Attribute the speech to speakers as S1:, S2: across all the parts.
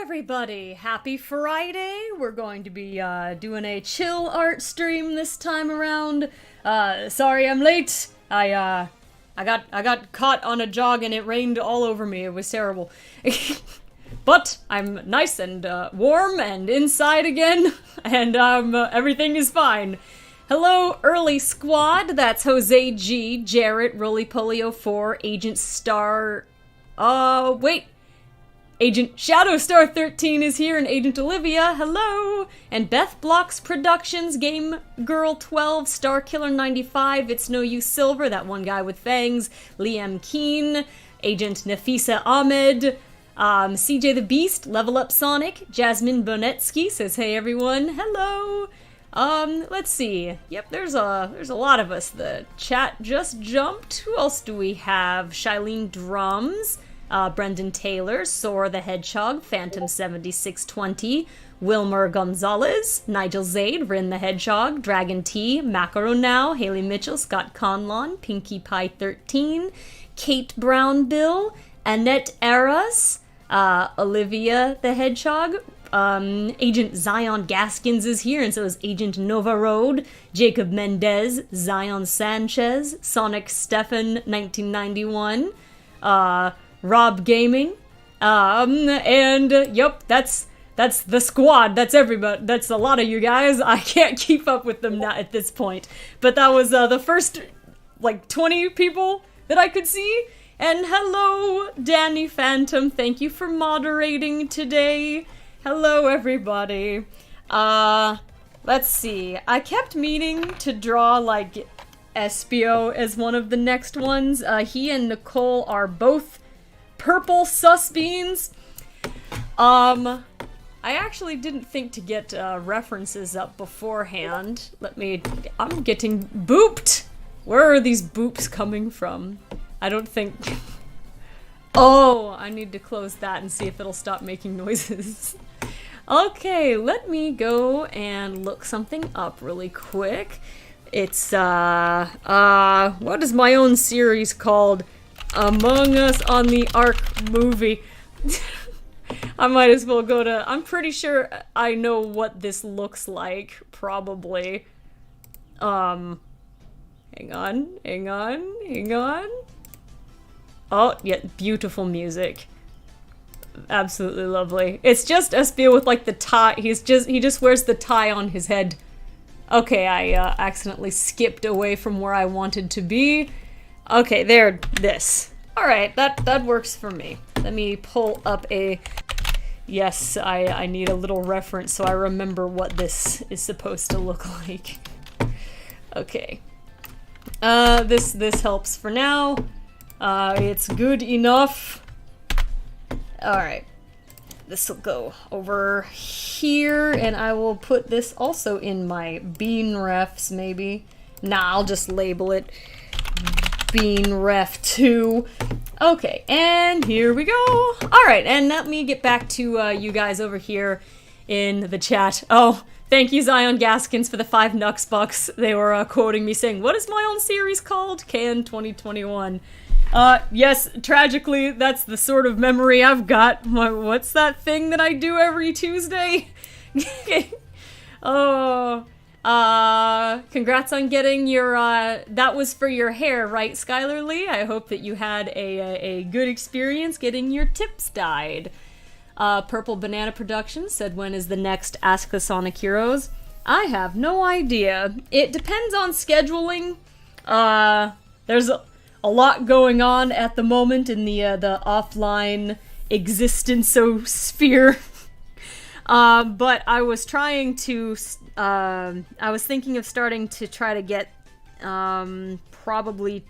S1: everybody! Happy Friday! We're going to be doing a chill art stream this time around. Sorry I'm late. I got caught on a jog and it rained all over me. It was terrible. But I'm nice and warm and inside again, and everything is fine. Hello, early squad. That's Jose G, Jarrett, Roly Polio 4, Agent Star. Wait. Agent Shadowstar 13 is here, and Agent Olivia, hello! And Beth Blocks Productions, Game Girl 12, Star Killer 95, It's No Use Silver, that one guy with fangs, Liam Keen, Agent Nafisa Ahmed, CJ the Beast, Level Up Sonic, Jasmine Bonetsky says, hey everyone, hello! Let's see. Yep, there's a lot of us. The chat just jumped. Who else do we have? Shylene Drums, Brendan Taylor, Sora the Hedgehog, Phantom 7620, Wilmer Gonzalez, Nigel Zaid, Rin the Hedgehog, Dragon T, Macaro Now, Haley Mitchell, Scott Conlon, Pinkie Pie 13, Kate Brownbill, Annette Eras, Olivia the Hedgehog, Agent Zion Gaskins is here, and so is Agent Nova Road, Jacob Mendez, Zion Sanchez, Sonic Stefan 1991, Rob Gaming, and yep, that's the squad. That's everybody. That's a lot of you guys. I can't keep up with them now at this point. But that was the first, 20 people that I could see. And hello, Danny Phantom. Thank you for moderating today. Hello, everybody. Let's see. I kept meaning to draw, Espio as one of the next ones. He and Nicole are both purple sus beans. I actually didn't think to get references up beforehand. I'm getting booped. Where are these boops coming from? I don't think... Oh, I need to close that and see if it'll stop making noises. Okay, let me go and look something up really quick. It's, what is my own series called? Among Us on the Ark movie. I might as well go to... I'm pretty sure I know what this looks like, probably. Hang on. Oh, yeah, beautiful music. Absolutely lovely. It's just Espio with, the tie. He just wears the tie on his head. Okay, I accidentally skipped away from where I wanted to be. Okay, there, this. Alright, that works for me. Let me pull up a... Yes, I need a little reference so I remember what this is supposed to look like. Okay. This helps for now. It's good enough. Alright. This will go over here, and I will put this also in my bean refs, maybe. Nah, I'll just label it Bean Ref 2. Okay, and here we go. Alright, and let me get back to you guys over here in the chat. Oh, thank you Zion Gaskins for the 5 Nux bucks. They were quoting me saying, what is my own series called? Can 2021. Yes, tragically, that's the sort of memory I've got. What's that thing that I do every Tuesday? Oh, congrats on getting your, that was for your hair, right, Skylar Lee? I hope that you had a good experience getting your tips dyed. Purple Banana Productions said, when is the next Ask the Sonic Heroes? I have no idea. It depends on scheduling. There's a lot going on at the moment in the offline existence-o-sphere. But I was trying to, I was thinking of starting to try to get, probably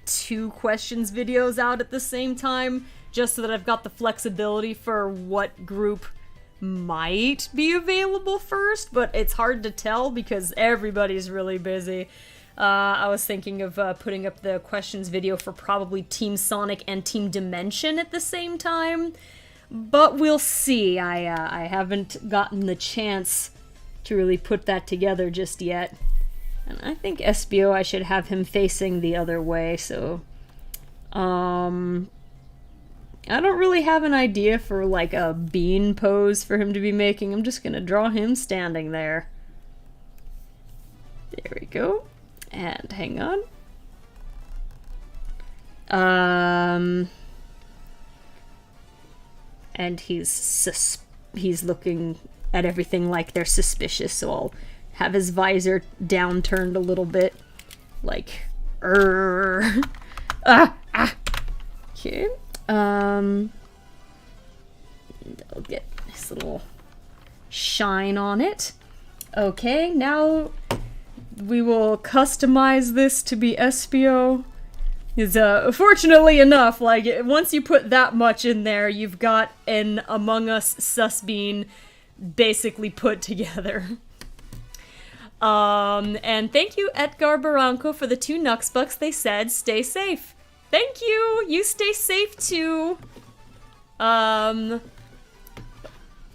S1: 2 questions videos out at the same time, just so that I've got the flexibility for what group might be available first, but it's hard to tell because everybody's really busy. I was thinking of putting up the questions video for probably Team Sonic and Team Dimension at the same time, but we'll see. I haven't gotten the chance to really put that together just yet. And I think Espio, I should have him facing the other way, so... I don't really have an idea for like a bean pose for him to be making. I'm just gonna draw him standing there. There we go. And hang on. And he's looking at everything like they're suspicious, so I'll have his visor down turned a little bit. Like, Okay. I'll get this little shine on it. Okay, now we will customize this to be Espio. Is fortunately enough, like, once you put that much in there, you've got an Among Us sus bean basically put together. And thank you, Edgar Barranco, for the 2 Nux Bucks. They said, stay safe. Thank you! You stay safe, too. Got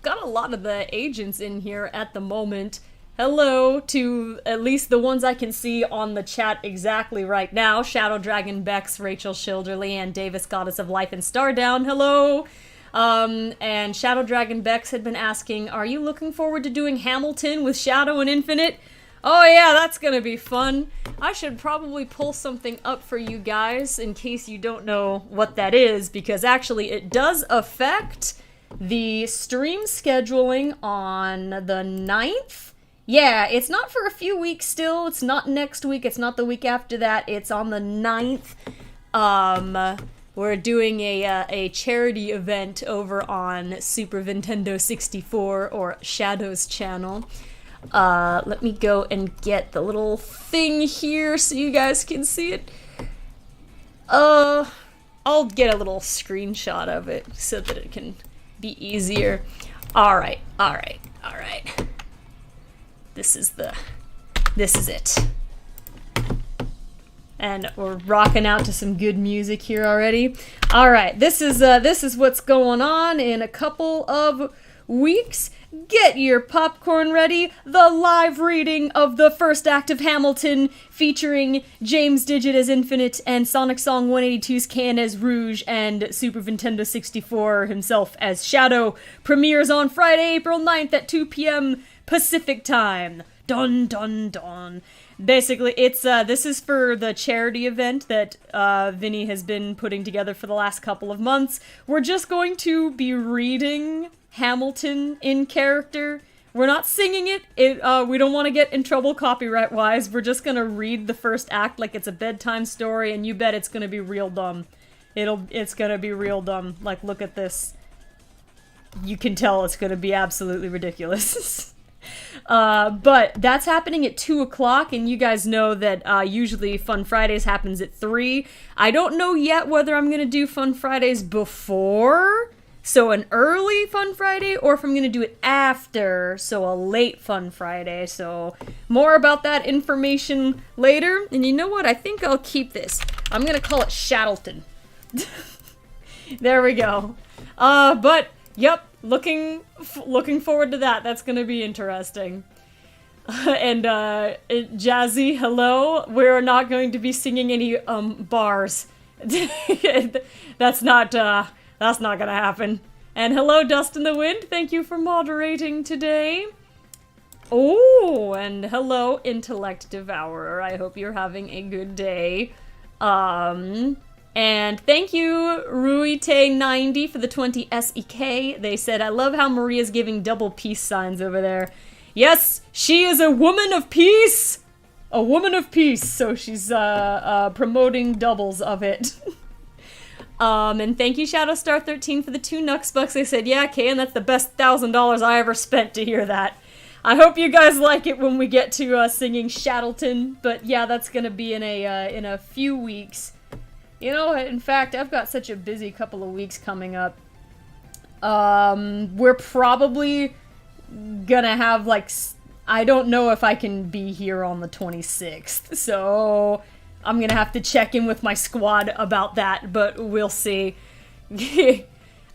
S1: a lot of the agents in here at the moment. Hello to at least the ones I can see on the chat exactly right now. Shadow Dragon Bex, Rachel Schilderly, and Davis, Goddess of Life and Stardown. Hello! And Shadow Dragon Bex had been asking, are you looking forward to doing Hamilton with Shadow and Infinite? Oh yeah, that's gonna be fun. I should probably pull something up for you guys in case you don't know what that is, because actually it does affect the stream scheduling on the 9th. Yeah, it's not for a few weeks still. It's not next week. It's not the week after that. It's on the 9th. We're doing a charity event over on Super Nintendo 64 or Shadow's channel. Let me go and get the little thing here so you guys can see it. I'll get a little screenshot of it so that it can be easier. Alright. This is it. And we're rocking out to some good music here already. Alright, this is what's going on in a couple of weeks. Get your popcorn ready. The live reading of the first act of Hamilton featuring James Digit as Infinite and Sonic Song 182's Can as Rouge and Super Nintendo 64 himself as Shadow premieres on Friday, April 9th at 2 p.m. Pacific time. Dun dun dun. Basically, it's this is for the charity event that Vinny has been putting together for the last couple of months. We're just going to be reading Hamilton in character. We're not singing it. We don't want to get in trouble copyright-wise. We're just gonna read the first act like it's a bedtime story, and you bet it's gonna be real dumb. It's gonna be real dumb. Like, look at this. You can tell it's gonna be absolutely ridiculous. But that's happening at 2 o'clock, and you guys know that usually Fun Fridays happens at 3. I don't know yet whether I'm gonna do Fun Fridays before, so an early Fun Friday, or if I'm gonna do it after, so a late Fun Friday. So more about that information later. And you know what? I think I'll keep this. I'm gonna call it Shattleton. There we go. But yep, looking forward to that. That's gonna be interesting. And Jazzy, hello. We're not going to be singing any bars. That's not gonna happen. And hello, Dust in the Wind. Thank you for moderating today. Oh, and hello, Intellect Devourer. I hope you're having a good day. And thank you, Ruite90 for the 20 SEK. They said, I love how Maria's giving double peace signs over there. Yes, she is a woman of peace! A woman of peace, so she's promoting doubles of it. And thank you, Shadowstar13 for the 2 Nux Bucks. They said, yeah, Kayan, that's the best $1,000 I ever spent to hear that. I hope you guys like it when we get to singing Shattleton, but yeah, that's gonna be in a few weeks. You know, in fact, I've got such a busy couple of weeks coming up. We're probably gonna have, like, I don't know if I can be here on the 26th, so I'm gonna have to check in with my squad about that, but we'll see. And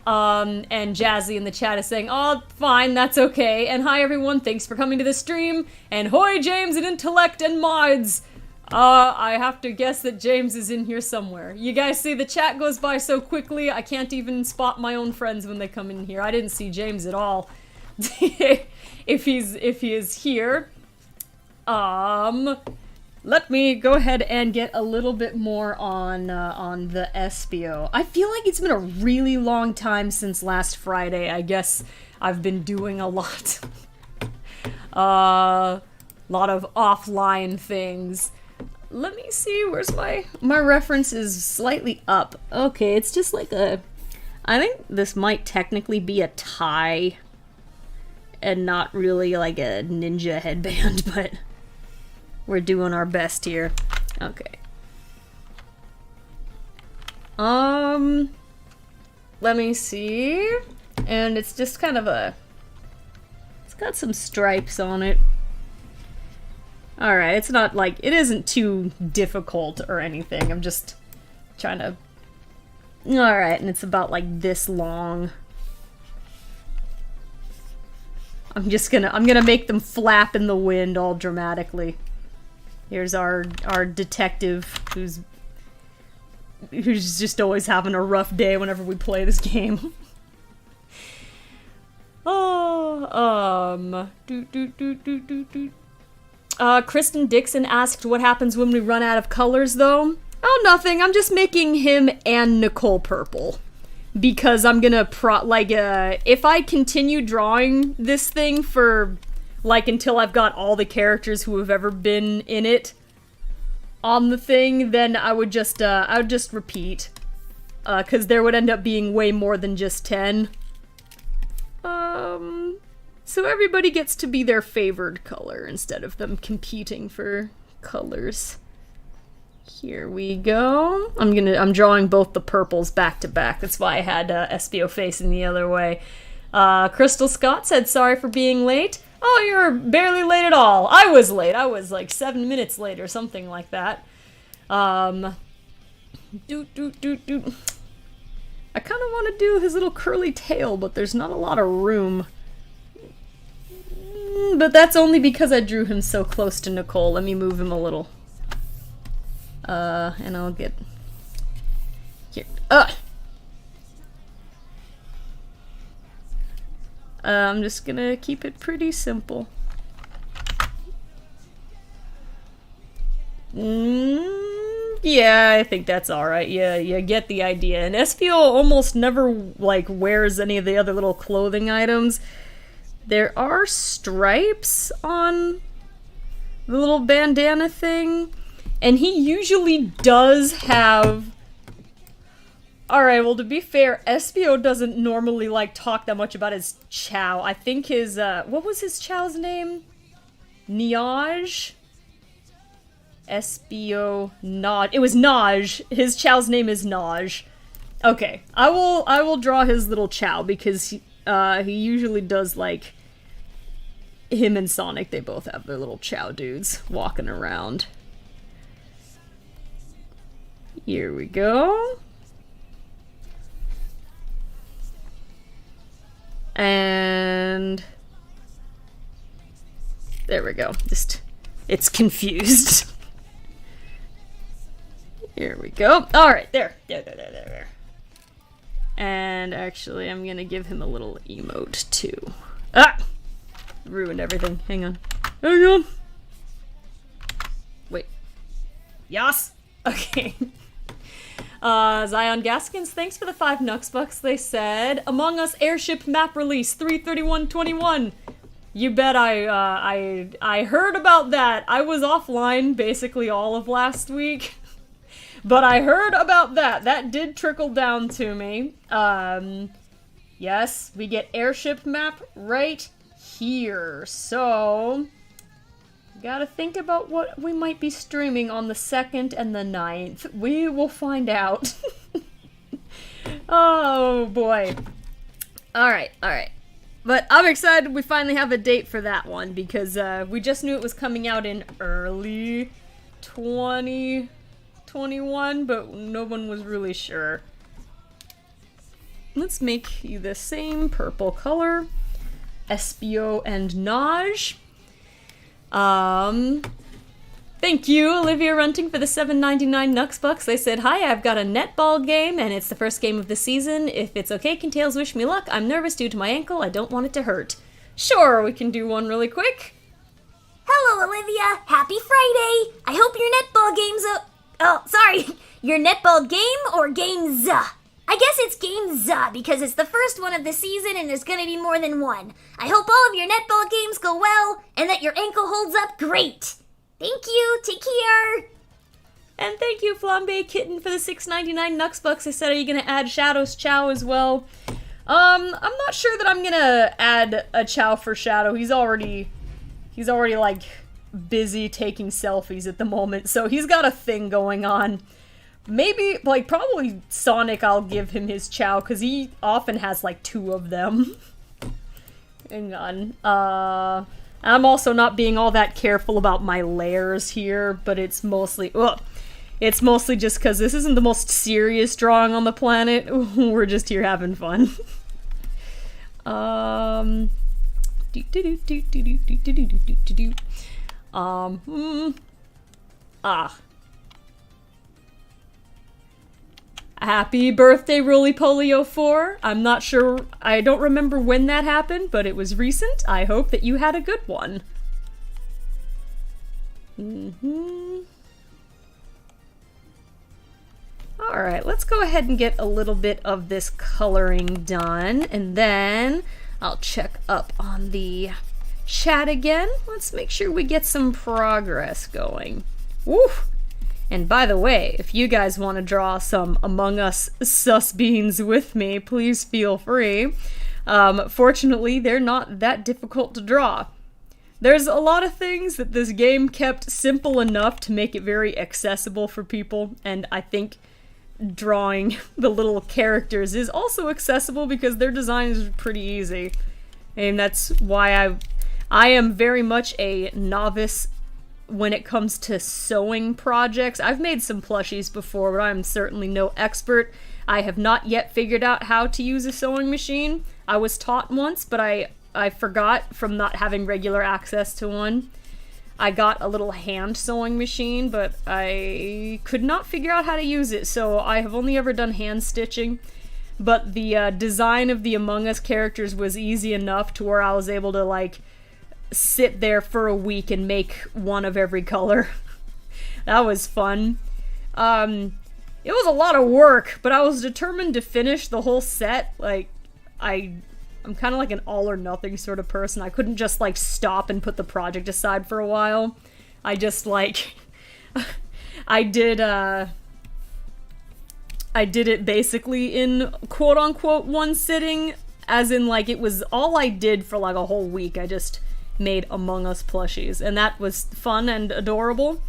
S1: Jazzy in the chat is saying, oh, fine, that's okay. And hi, everyone, thanks for coming to the stream. And hoy, James and Intellect and Mods! I have to guess that James is in here somewhere. You guys see the chat goes by so quickly, I can't even spot my own friends when they come in here. I didn't see James at all. If he is here. Let me go ahead and get a little bit more on the SBO. I feel like it's been a really long time since last Friday. I guess I've been doing a lot. Lot of offline things. Let me see, where's my reference is slightly up. Okay, it's just like I think this might technically be a tie and not really like a ninja headband, but we're doing our best here. Okay. Let me see. And it's just kind of it's got some stripes on it. Alright, it's not like, it isn't too difficult or anything. I'm just trying to... Alright, and it's about like this long. I'm gonna make them flap in the wind all dramatically. Here's our detective who's just always having a rough day whenever we play this game. Kristen Dixon asked what happens when we run out of colors, though. Oh, nothing. I'm just making him and Nicole purple. Because I'm gonna if I continue drawing this thing for, like, until I've got all the characters who have ever been in it on the thing, then I would just repeat. Because there would end up being way more than just 10. So everybody gets to be their favored color instead of them competing for colors. Here we go. I'm drawing both the purples back to back. That's why I had SBO facing the other way. Crystal Scott said sorry for being late. Oh, you're barely late at all. I was late. I was like 7 minutes late or something like that. I kind of want to do his little curly tail, but there's not a lot of room. But that's only because I drew him so close to Nicole. Let me move him a little. And I'll get... Here. I'm just gonna keep it pretty simple. Yeah, I think that's alright. Yeah, you get the idea. And SBO almost never, like, wears any of the other little clothing items. There are stripes on the little bandana thing. And he usually does have... Alright, well, to be fair, SBO doesn't normally, like, talk that much about his chow. I think his, what was his chow's name? Niaj? SBO Naj. It was Naj. His chow's name is Naj. Okay, I will draw his little chow because he usually does, like, him and Sonic, they both have their little chow dudes walking around. Here we go. And there we go. Just, it's confused. Here we go. All right, there. And actually, I'm gonna give him a little emote too. Ah, ruined everything. Hang on. Wait. Yas. Okay. Zion Gaskins, thanks for the 5 Nux Bucks. They said, Among Us airship map release 3/31/21. You bet I heard about that. I was offline basically all of last week. But I heard about that. That did trickle down to me. Yes, we get airship map right here. So... gotta think about what we might be streaming on the 2nd and the 9th. We will find out. Oh, boy. Alright. But I'm excited we finally have a date for that one, because we just knew it was coming out in early 2021, but no one was really sure. Let's make you the same purple color. SBO and Naj. Thank you, Olivia Runting, for the $7.99 Nux Bucks. They said, hi, I've got a netball game, and it's the first game of the season. If it's okay, can Tails wish me luck? I'm nervous due to my ankle. I don't want it to hurt. Sure, we can do one really quick.
S2: Hello, Olivia. Happy Friday. I hope your netball game's your netball game or games? I guess it's games because it's the first one of the season and there's gonna be more than one. I hope all of your netball games go well and that your ankle holds up great. Thank you. Take care.
S1: And thank you, Flambe Kitten, for the $6.99 Nux Bucks. I said, are you gonna add Shadow's Chow as well? I'm not sure that I'm gonna add a Chow for Shadow. He's already like busy taking selfies at the moment, so he's got a thing going on. Maybe, like, probably Sonic, I'll give him his Chow, because he often has, like, 2 of them. Hang on. I'm also not being all that careful about my layers here, but it's mostly... It's mostly just because this isn't the most serious drawing on the planet. We're just here having fun. Happy birthday, Roly-Polio4. I'm not sure, I don't remember when that happened, but it was recent. I hope that you had a good one. Alright, let's go ahead and get a little bit of this coloring done, and then I'll check up on the chat again. Let's make sure we get some progress going. Woo! And by the way, if you guys want to draw some Among Us sus beans with me, please feel free. Fortunately, they're not that difficult to draw. There's a lot of things that this game kept simple enough to make it very accessible for people, and I think drawing the little characters is also accessible because their design is pretty easy. And that's why I am very much a novice when it comes to sewing projects. I've made some plushies before, but I'm certainly no expert. I have not yet figured out how to use a sewing machine. I was taught once, but I forgot from not having regular access to one. I got a little hand sewing machine, but I could not figure out how to use it, so I have only ever done hand stitching. But the design of the Among Us characters was easy enough to where I was able to, like, sit there for a week and make one of every color. That was fun. It was a lot of work, but I was determined to finish the whole set. Like, I'm kind of like an all or nothing sort of person. I couldn't just, like, stop and put the project aside for a while. I just, like, I did it basically in quote-unquote one sitting, as in, like, it was all I did for, like, a whole week. I just made Among Us plushies, and that was fun and adorable,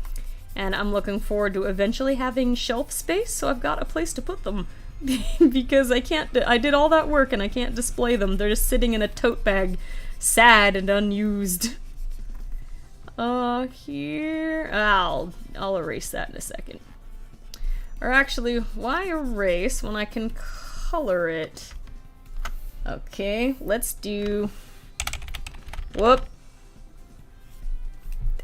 S1: and I'm looking forward to eventually having shelf space, so I've got a place to put them, because I did all that work and I can't display them. They're just sitting in a tote bag, sad and unused. Here, I'll erase that in a second. Or actually, why erase when I can color it? Okay, let's do, whoop.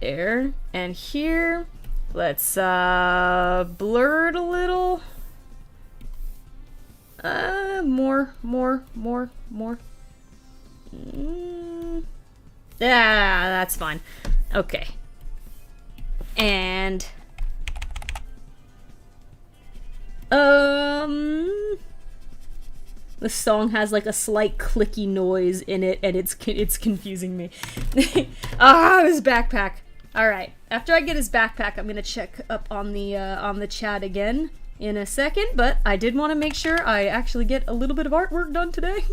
S1: There, and here, let's blur it a little. More. Yeah, that's fine. Okay. And this song has like a slight clicky noise in it, and it's confusing me. His backpack. All right. After I get his backpack, I'm gonna check up on the chat again in a second. But I did want to make sure I actually get a little bit of artwork done today.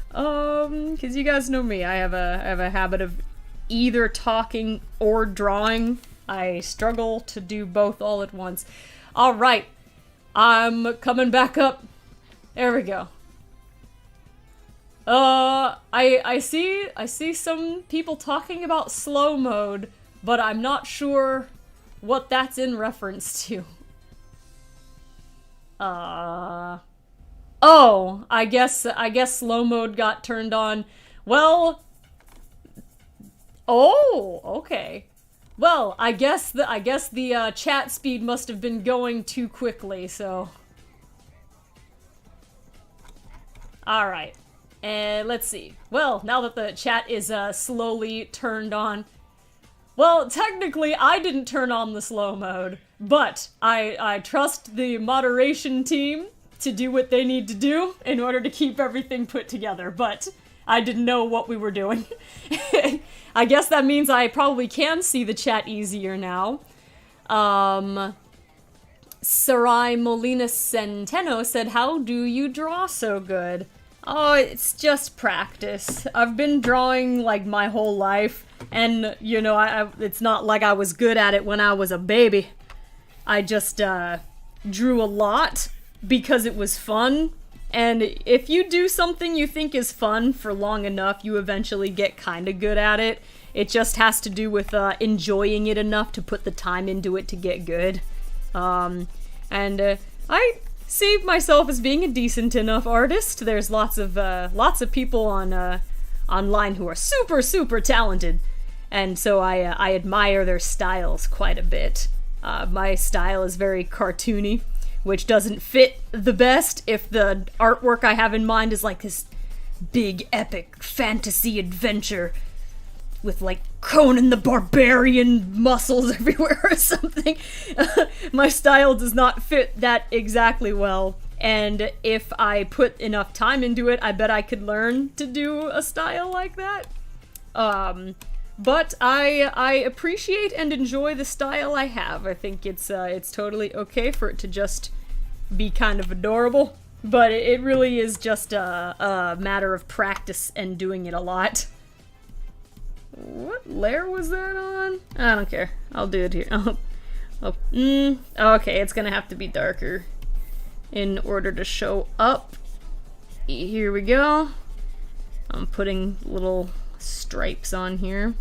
S1: Because you guys know me, I have a habit of either talking or drawing. I struggle to do both all at once. All right. I'm coming back up. There we go. I see some people talking about slow mode, but I'm not sure what that's in reference to. Oh, I guess slow mode got turned on. Well, oh, okay. Well, I guess the chat speed must have been going too quickly, so. Alright. And let's see. Well, now that the chat is slowly turned on. Well, technically, I didn't turn on the slow mode, but I trust the moderation team to do what they need to do in order to keep everything put together, but I didn't know what we were doing. I guess that means I probably can see the chat easier now. Sarai Molina Centeno said, "How do you draw so good?" Oh, it's just practice. I've been drawing like my whole life, and you know, it's not like I was good at it when I was a baby. I just drew a lot because it was fun, and if you do something you think is fun for long enough, you eventually get kinda good at it. It just has to do with enjoying it enough to put the time into it to get good. I see myself as being a decent enough artist. There's lots of people on online who are super talented, and so I admire their styles quite a bit. My style is very cartoony, which doesn't fit the best if the artwork I have in mind is like this big epic fantasy adventure with like Conan the Barbarian muscles everywhere or something. My style does not fit that exactly well, and if I put enough time into it, I bet I could learn to do a style like that. But I appreciate and enjoy the style I have. I think it's totally okay for it to just be kind of adorable, but it really is just a matter of practice and doing it a lot. What layer was that on? I don't care. I'll do it here. Okay, it's gonna have to be darker in order to show up. Here we go. I'm putting little stripes on here.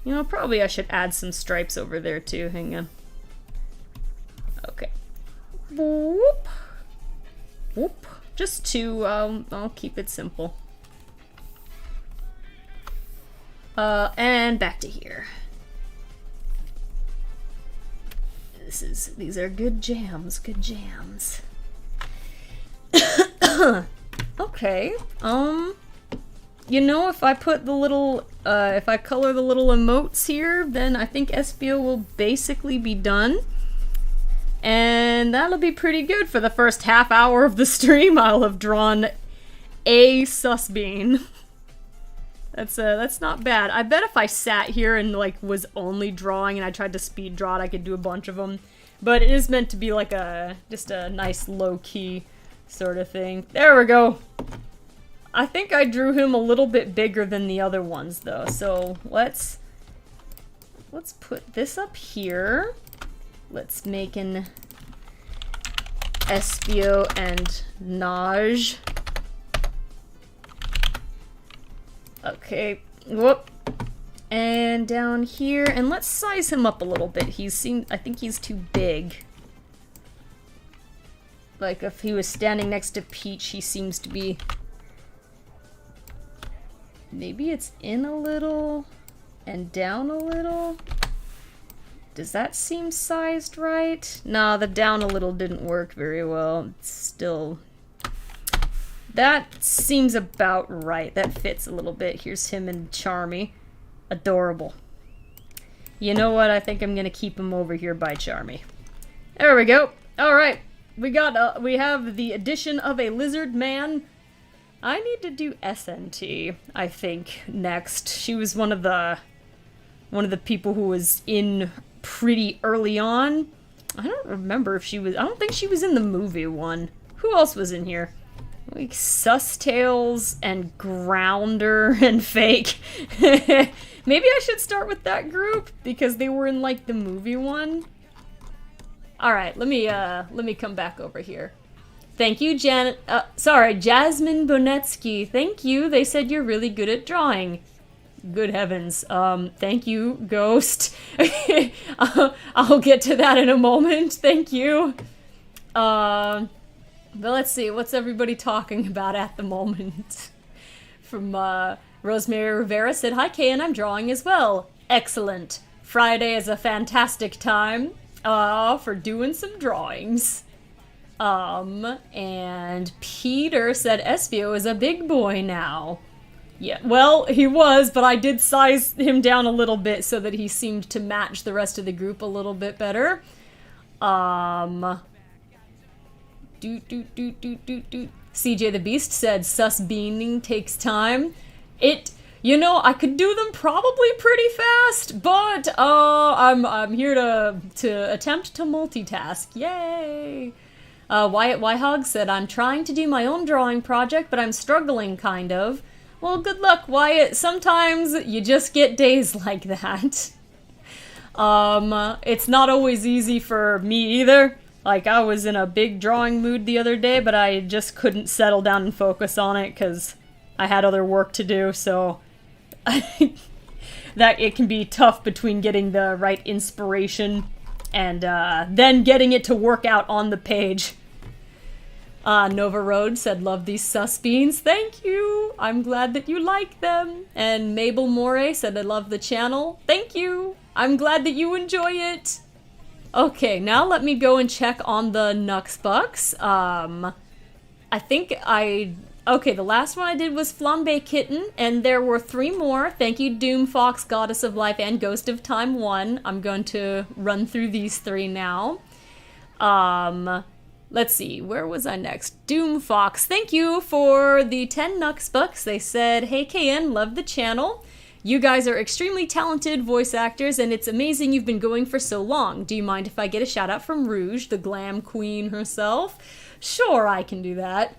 S1: You know, probably I should add some stripes over there too. Hang on. Okay. Whoop. Whoop. Just two. I'll keep it simple. And back to here. These are good jams, Okay, you know, if I put the little, if I color the little emotes here, then I think Espio will basically be done. And that'll be pretty good for the first half hour of the stream. I'll have drawn a sus bean. That's not bad. I bet if I sat here and like was only drawing and I tried to speed draw it, I could do a bunch of them. But it is meant to be like just a nice low-key sort of thing. There we go. I think I drew him a little bit bigger than the other ones though. So let's put this up here. Let's make an Espio and Naj. Okay, whoop. And down here, and let's size him up a little bit. I think he's too big. Like if he was standing next to Peach, he seems to be... Maybe it's in a little and down a little. Does that seem sized right? Nah, the down a little didn't work very well. It's still... That seems about right. That fits a little bit. Here's him and Charmy. Adorable. You know what? I think I'm gonna keep him over here by Charmy. There we go. Alright. We have the addition of a lizard man. I need to do SNT, I think, next. She was one of the people who was in pretty early on. I don't remember if she was... I don't think she was in the movie one. Who else was in here? Like Sustails and Grounder and Fake. Maybe I should start with that group because they were in like the movie one. All right, let me come back over here. Thank you, Jasmine Bonetsky. Thank you. They said you're really good at drawing. Good heavens. Thank you, Ghost. I'll get to that in a moment. Thank you. But let's see, what's everybody talking about at the moment? From Rosemary Rivera said, "Hi, Kay, and I'm drawing as well." Excellent. Friday is a fantastic time for doing some drawings. And Peter said Espio is a big boy now. Yeah, well, he was, but I did size him down a little bit so that he seemed to match the rest of the group a little bit better. CJ the Beast said sus beaning takes time. I could do them probably pretty fast, but I'm here to attempt to multitask. Yay! Wyatt Wyhog said, I'm trying to do my own drawing project, but I'm struggling, kind of. Well, good luck, Wyatt. Sometimes you just get days like that. It's not always easy for me either. Like, I was in a big drawing mood the other day, but I just couldn't settle down and focus on it because I had other work to do, so that it can be tough between getting the right inspiration and then getting it to work out on the page. Nova Road said, love these sus beans. Thank you. I'm glad that you like them. And Mabel Moray said, I love the channel. Thank you. I'm glad that you enjoy it. Okay, now let me go and check on the Nux Bucks. Okay, the last one I did was Flambe Kitten, and there were 3 more. Thank you, Doom Fox, Goddess of Life, and Ghost of Time 1. I'm going to run through these 3 now. Let's see, where was I next? Doom Fox, thank you for the 10 Nux Bucks. They said, hey KN, love the channel. You guys are extremely talented voice actors, and it's amazing you've been going for so long. Do you mind if I get a shout out from Rouge, the glam queen herself? Sure, I can do that.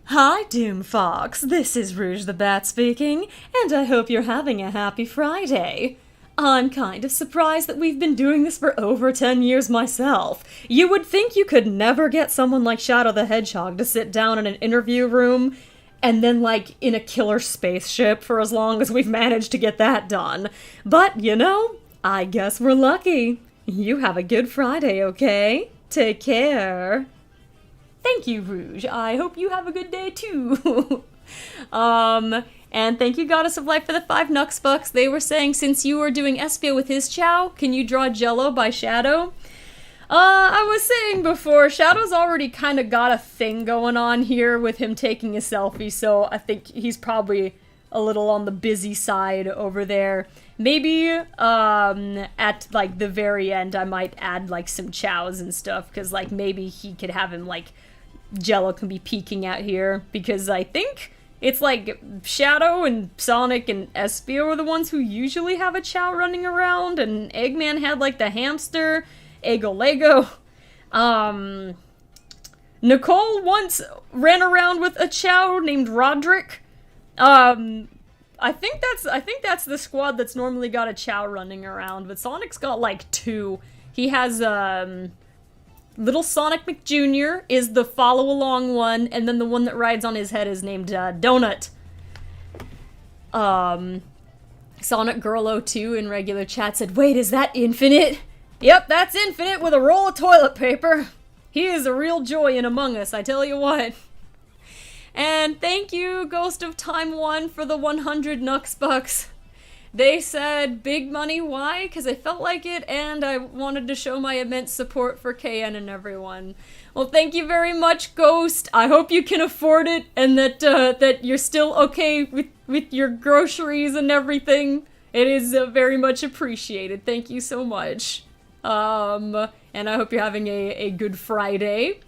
S1: Hi, Doom Fox. This is Rouge the Bat speaking, and I hope you're having a happy Friday. I'm kind of surprised that we've been doing this for over 10 years myself. You would think you could never get someone like Shadow the Hedgehog to sit down in an interview room and then, like, in a killer spaceship for as long as we've managed to get that done. But, I guess we're lucky. You have a good Friday, okay? Take care. Thank you, Rouge. I hope you have a good day, too. And thank you, Goddess of Life, for the 5 Nux Bucks. They were saying, since you were doing Espio with his Chow, can you draw Jello by Shadow? I was saying before, Shadow's already kind of got a thing going on here with him taking a selfie, so I think he's probably a little on the busy side over there. Maybe, at, like, the very end, I might add, like, some chows and stuff, because, like, maybe he could have him, like, Jello can be peeking out here, because I think it's, like, Shadow and Sonic and Espio are the ones who usually have a chow running around, and Eggman had, like, the hamster, Eggo Lego. Nicole once ran around with a chow named Roderick. I think that's the squad that's normally got a chow running around, but Sonic's got like 2. He has Little Sonic McJr. is the follow-along one, and then the one that rides on his head is named Donut. Sonic Girl 02 in regular chat said, wait, is that Infinite? Yep, that's Infinite with a roll of toilet paper. He is a real joy in Among Us, I tell you what. And thank you, Ghost of Time 1, for the 100 Nux Bucks. They said big money, why? Because I felt like it, and I wanted to show my immense support for KN and everyone. Well, thank you very much, Ghost. I hope you can afford it, and that you're still okay with your groceries and everything. It is very much appreciated. Thank you so much. And I hope you're having a good Friday.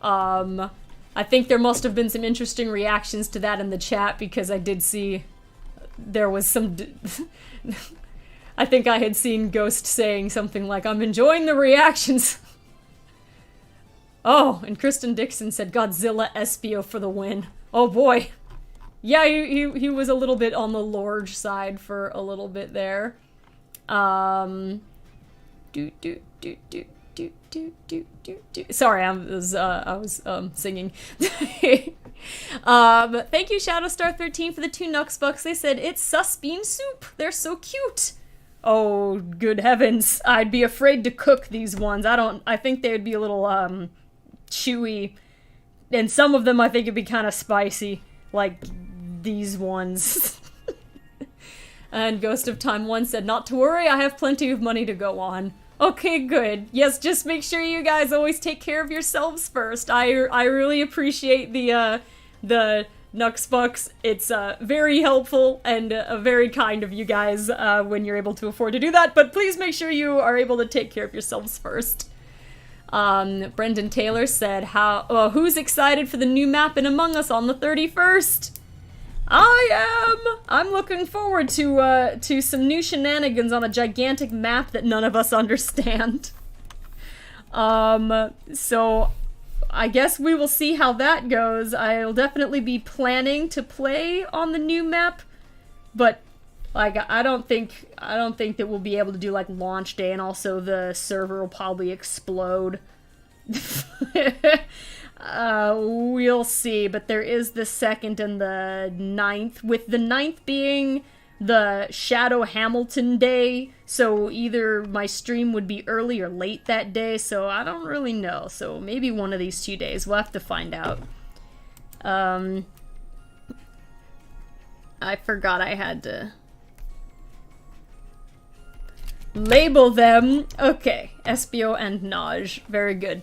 S1: I think there must have been some interesting reactions to that in the chat, because I did see there was some... I think I had seen Ghost saying something like, I'm enjoying the reactions. Oh, and Kristen Dixon said Godzilla Espio for the win. Oh boy. Yeah, he was a little bit on the large side for a little bit there. Sorry, I was singing. Thank you, Shadowstar13, for the 2 Nux Bucks. They said, it's sus bean soup. They're so cute. Oh, good heavens. I'd be afraid to cook these ones. I think they'd be a little, chewy. And some of them I think would be kind of spicy. Like these ones. And Ghost of Time 1 said, not to worry, I have plenty of money to go on. Okay, good. Yes, just make sure you guys always take care of yourselves first. I really appreciate the Nux Bucks. It's very helpful and very kind of you guys when you're able to afford to do that, but please make sure you are able to take care of yourselves first. Brendan Taylor said, who's excited for the new map in Among Us on the 31st? I am! I'm looking forward to some new shenanigans on a gigantic map that none of us understand. So I guess we will see how that goes. I'll definitely be planning to play on the new map, but like I don't think that we'll be able to do like launch day, and also the server will probably explode. We'll see, but there is the 2nd and the 9th, with the 9th being the Shadow Hamilton day, so either my stream would be early or late that day, so I don't really know, so maybe one of these 2 days, we'll have to find out. I forgot I had to label them. Okay, Espio and Naj, very good.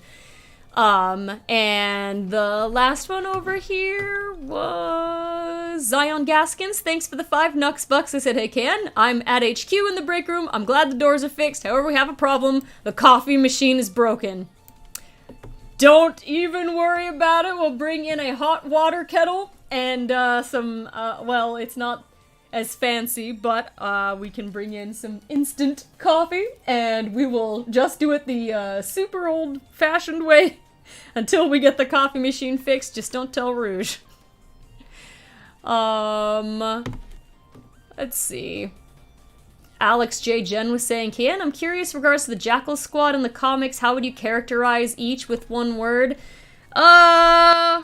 S1: And the last one over here was Zion Gaskins. Thanks for the 5 Nux Bucks. I said, hey Ken, I'm at HQ in the break room. I'm glad the doors are fixed. However, we have a problem. The coffee machine is broken. Don't even worry about it. We'll bring in a hot water kettle and some, well, it's not as fancy, but we can bring in some instant coffee, and we will just do it the super old-fashioned way until we get the coffee machine fixed. Just don't tell Rouge. Let's see. Alex J. Jen was saying, Kian, I'm curious regards to the Jackal Squad in the comics, how would you characterize each with one word? To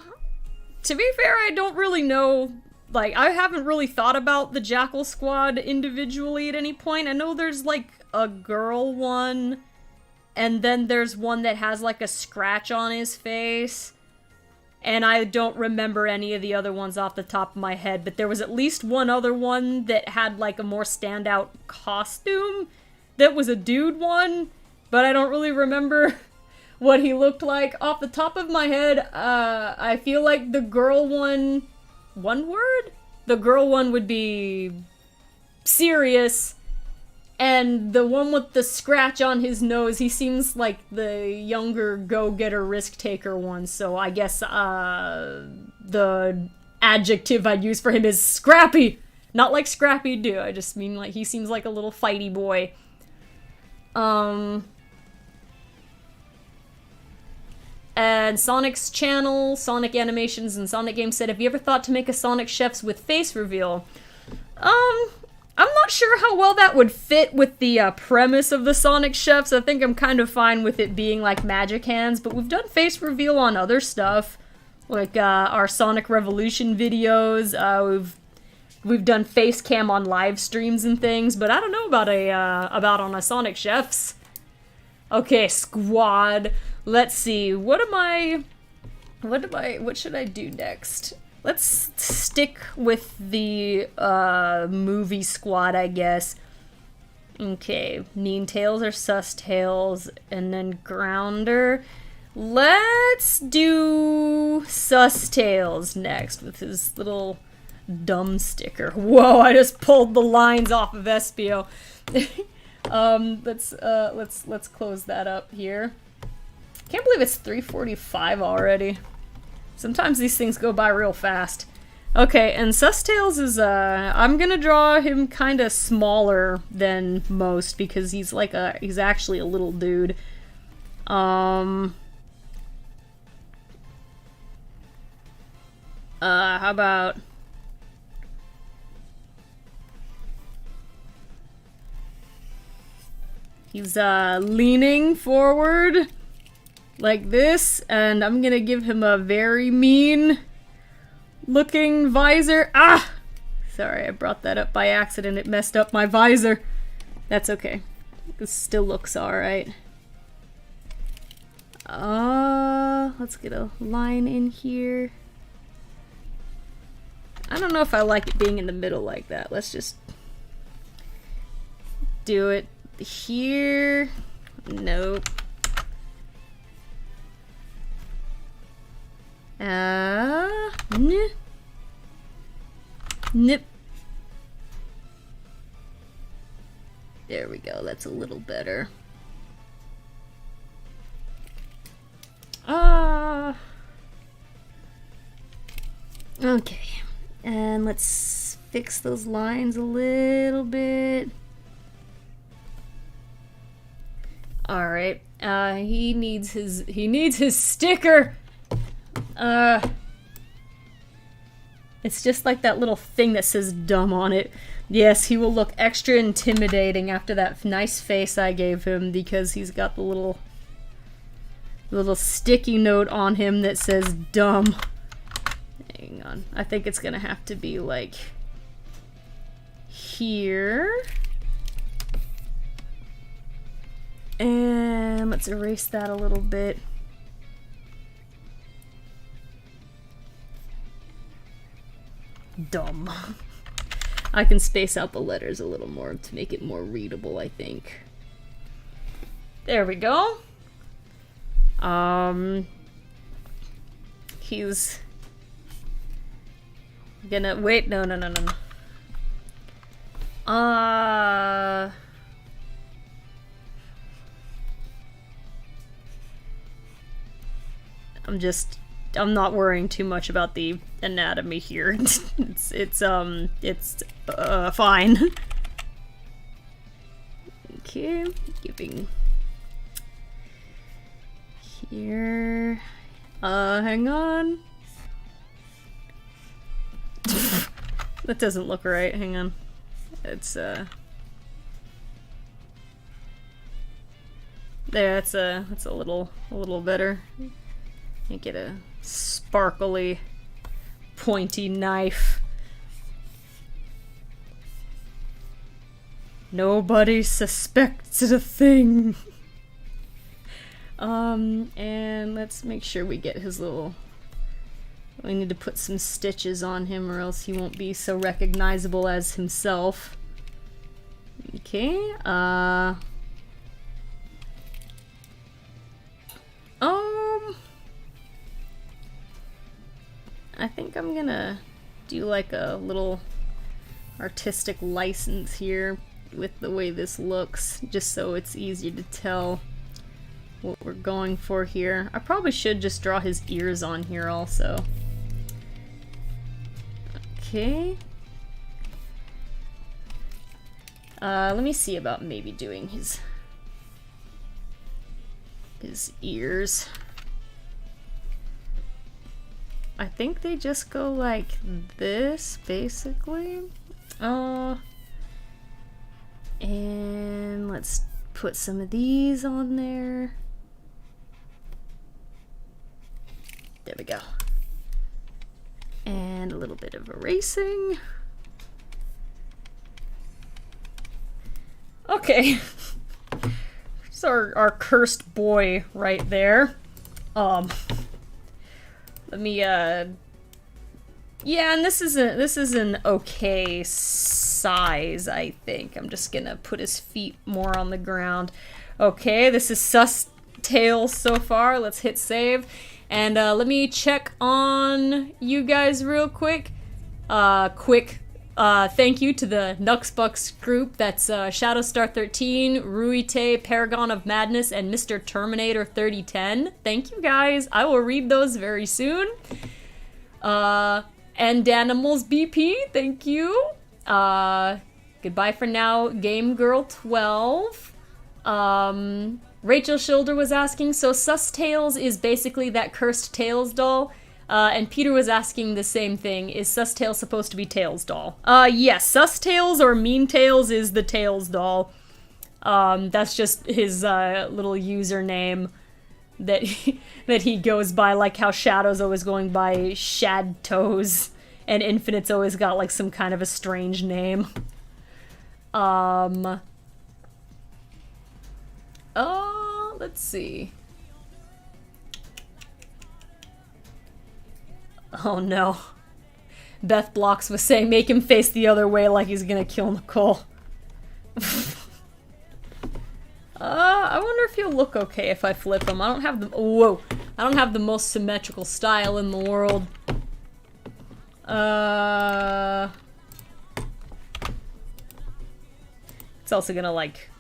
S1: be fair, I don't really know. Like, I haven't really thought about the Jackal Squad individually at any point. I know there's, like, a girl one, and then there's one that has, like, a scratch on his face. And I don't remember any of the other ones off the top of my head, but there was at least one other one that had, like, a more standout costume that was a dude one, but I don't really remember what he looked like. Off the top of my head, I feel like the girl one... One word? The girl one would be serious, and the one with the scratch on his nose, he seems like the younger go-getter risk-taker one, so I guess the adjective I'd use for him is scrappy! Not like Scrappy-Doo, I just mean like he seems like a little fighty boy. And Sonic's channel, Sonic Animations and Sonic Games said, have you ever thought to make a Sonic Chefs with face reveal? I'm not sure how well that would fit with the premise of the Sonic Chefs. I think I'm kind of fine with it being like magic hands, but we've done face reveal on other stuff, like our Sonic Revolution videos. We've done face cam on live streams and things, but I don't know about on a Sonic Chefs. Okay, squad. Let's see, what should I do next? Let's stick with the, movie squad, I guess. Okay, Mean Tails or Sus Tails, and then Grounder. Let's do Sus Tails next with his little dumb sticker. Whoa, I just pulled the lines off of Espio. Let's close that up here. Can't believe it's 3:45 already. Sometimes these things go by real fast. Okay, and Sus Tails is, I'm gonna draw him kinda smaller than most because he's like he's actually a little dude. How about... He's, leaning forward like this, and I'm gonna give him a very mean looking visor. Ah! Sorry, I brought that up by accident. It messed up my visor. That's okay. This still looks alright. Let's get a line in here. I don't know if I like it being in the middle like that. Let's just do it here. Nope. Nip. There we go, that's a little better. Okay, and let's fix those lines a little bit. All right, he needs his sticker. It's just like that little thing that says dumb on it. Yes, he will look extra intimidating after that nice face I gave him because he's got the little sticky note on him that says dumb. Hang on. I think it's gonna have to be like here. And let's erase that a little bit. Dumb. I can space out the letters a little more to make it more readable, I think. There we go. He's gonna wait. No. I'm not worrying too much about the anatomy here. it's fine. Okay, giving here. Hang on. That doesn't look right. Hang on. It's there. That's a little better. You get a sparkly, pointy knife. Nobody suspects a thing. And let's make sure we get his little... We need to put some stitches on him or else he won't be so recognizable as himself. Okay, I think I'm gonna do like a little artistic license here with the way this looks, just so it's easy to tell what we're going for here. I probably should just draw his ears on here also. Okay. Let me see about maybe doing his ears. I think they just go like this, basically. And let's put some of these on there. There we go. And a little bit of erasing. Okay. It's our cursed boy right there. Let me, yeah, and this is an okay size, I think. I'm just gonna put his feet more on the ground. Okay, this is sus tails so far. Let's hit save. And let me check on you guys real quick. Thank you to the Nuxbucks group. That's Shadowstar13, Ruite, Paragon of Madness, and Mr. Terminator 3010. Thank you guys. I will read those very soon. And Danimals BP, thank you. Goodbye for now, Game Girl 12. Rachel Schilder was asking, so Sus Tails is basically that cursed Tails doll. And Peter was asking the same thing. Is Sus Tails supposed to be Tails doll? Yes, Sus Tails or Mean Tails is the Tails doll. That's just his little username that he goes by, like how Shadow's always going by Shad Toes, and Infinite's always got like some kind of a strange name. Let's see. Oh no. Beth Blocks was saying make him face the other way like he's gonna kill Nicole. I wonder if he'll look okay if I flip him. I don't have the- whoa. I don't have the most symmetrical style in the world. It's also gonna, like...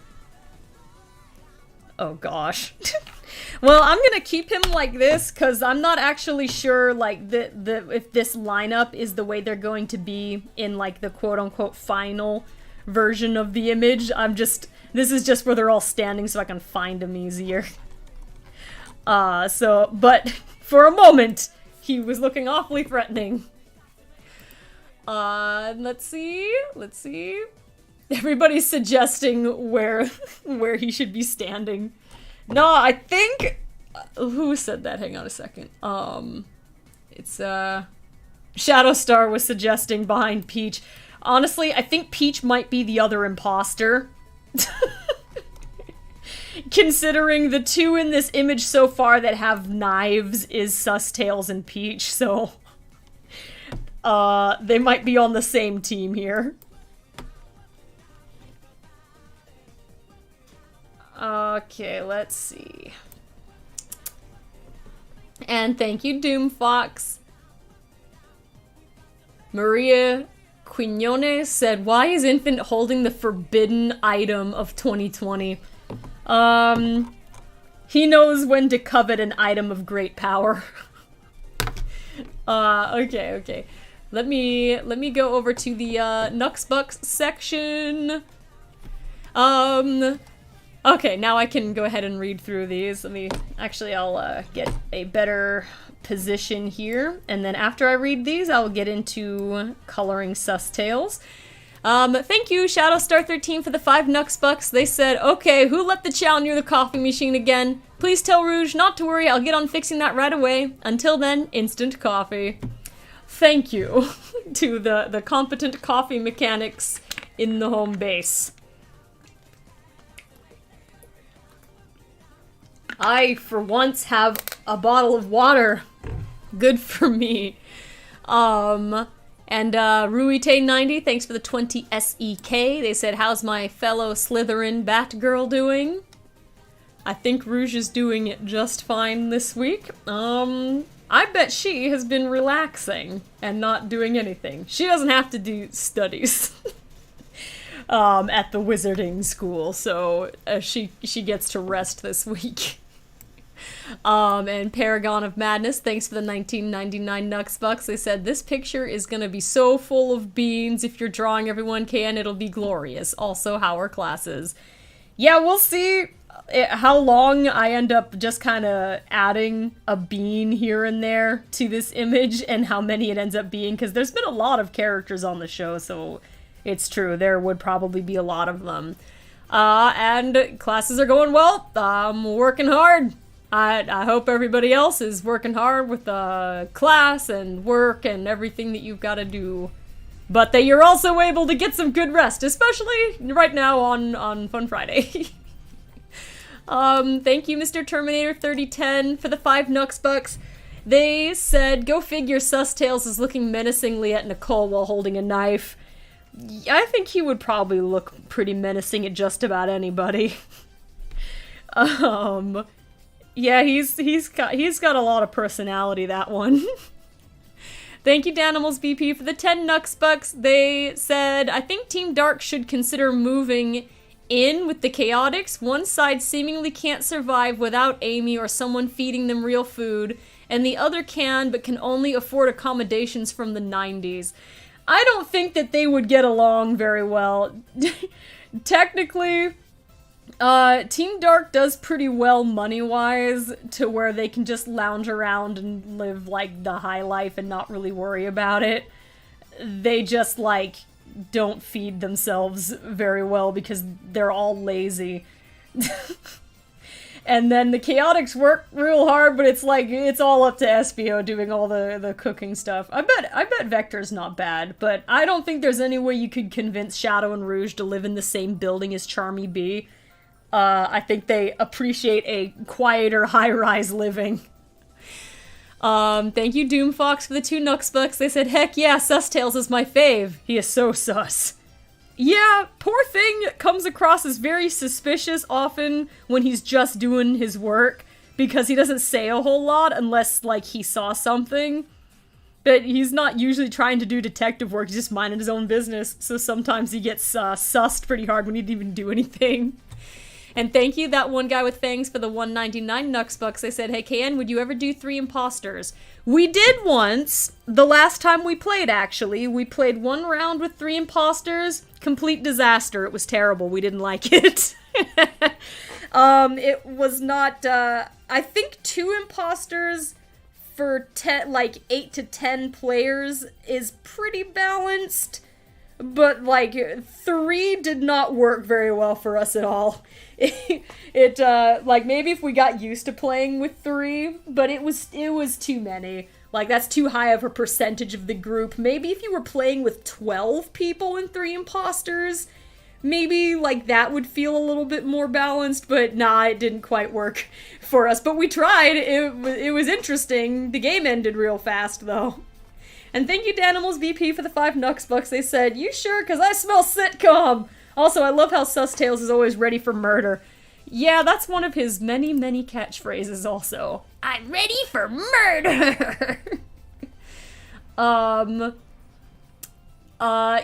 S1: Oh gosh. Well, I'm gonna keep him like this, because I'm not actually sure, like, if this lineup is the way they're going to be in, like, the quote-unquote final version of the image. This is just where they're all standing so I can find them easier. But for a moment, he was looking awfully threatening. Let's see. Everybody's suggesting where he should be standing. No, I think... who said that? Hang on a second. It's, Shadowstar was suggesting behind Peach. Honestly, I think Peach might be the other imposter. Considering the two in this image so far that have knives is Tails and Peach, so... they might be on the same team here. Okay, let's see. And thank you, Doomfox. Maria Quinones said, "Why is Infant holding the forbidden item of 2020? He knows when to covet an item of great power." Okay. Let me go over to the Nux Bucks section. Okay, now I can go ahead and read through these. I'll get a better position here, and then after I read these, I'll get into coloring Sus Tales. Thank you, Shadowstar13, for the 5 Nux Bucks. They said, "Okay, who left the chow near the coffee machine again? Please tell Rouge not to worry, I'll get on fixing that right away. Until then, instant coffee." Thank you to the competent coffee mechanics in the home base. I, for once, have a bottle of water. Good for me. And Ruite90, thanks for the 20 SEK. They said, "How's my fellow Slytherin Batgirl doing?" I think Rouge is doing it just fine this week. I bet she has been relaxing and not doing anything. She doesn't have to do studies at the wizarding school, so she gets to rest this week. And Paragon of Madness, thanks for the 1999 Nux Bucks. They said, "This picture is gonna be so full of beans. If you're drawing everyone can, it'll be glorious. Also, how are classes?" Yeah, we'll see how long I end up just kind of adding a bean here and there to this image and how many it ends up being, because there's been a lot of characters on the show, so it's true, there would probably be a lot of them. And classes are going well. I'm working hard. I hope everybody else is working hard with class and work and everything that you've got to do. But that you're also able to get some good rest, especially right now on Fun Friday. Thank you, Mr. Terminator 3010, for the 5 Nux Bucks. They said, "Go figure, Sus Tales is looking menacingly at Nicole while holding a knife." I think he would probably look pretty menacing at just about anybody. Yeah, he's got a lot of personality, that one. Thank you, Danimals BP, for the 10 Nux Bucks. They said, "I think Team Dark should consider moving in with the Chaotix. One side seemingly can't survive without Amy or someone feeding them real food, and the other can, but can only afford accommodations from the 90s. I don't think that they would get along very well. Technically, Team Dark does pretty well money-wise, to where they can just lounge around and live, like, the high life and not really worry about it. They just, like, don't feed themselves very well because they're all lazy. And then the Chaotix work real hard, but it's like, it's all up to SBO doing all the cooking stuff. I bet Vector's not bad, but I don't think there's any way you could convince Shadow and Rouge to live in the same building as Charmy B. I think they appreciate a quieter, high-rise living. Thank you, Doomfox, for the 2 Nux Bucks. They said, "Heck yeah, Sus Tales is my fave. He is so sus." Yeah, poor thing comes across as very suspicious often when he's just doing his work, because he doesn't say a whole lot unless, like, he saw something. But he's not usually trying to do detective work, he's just minding his own business, so sometimes he gets sussed pretty hard when he didn't even do anything. And thank you, that one guy with fangs, for the $1.99 Nux Bucks. They said, hey, KN, would you ever do 3 imposters? We did once, the last time we played, actually. We played 1 round with 3 imposters. Complete disaster. It was terrible. We didn't like it. It was not, I think 2 imposters for 8 to 10 players is pretty balanced. But, like, 3 did not work very well for us at all. Like, maybe if we got used to playing with 3, but it was too many. Like, that's too high of a percentage of the group. Maybe if you were playing with 12 people and 3 imposters, maybe, like, that would feel a little bit more balanced, but nah, it didn't quite work for us. But we tried. It was interesting. The game ended real fast, though. And thank you to Animals VP for the 5 Nux Bucks. They said, you sure? Because I smell sitcom. Also, I love how Sus-Tails is always ready for murder. Yeah, that's one of his many, many catchphrases also.
S2: I'm ready for murder!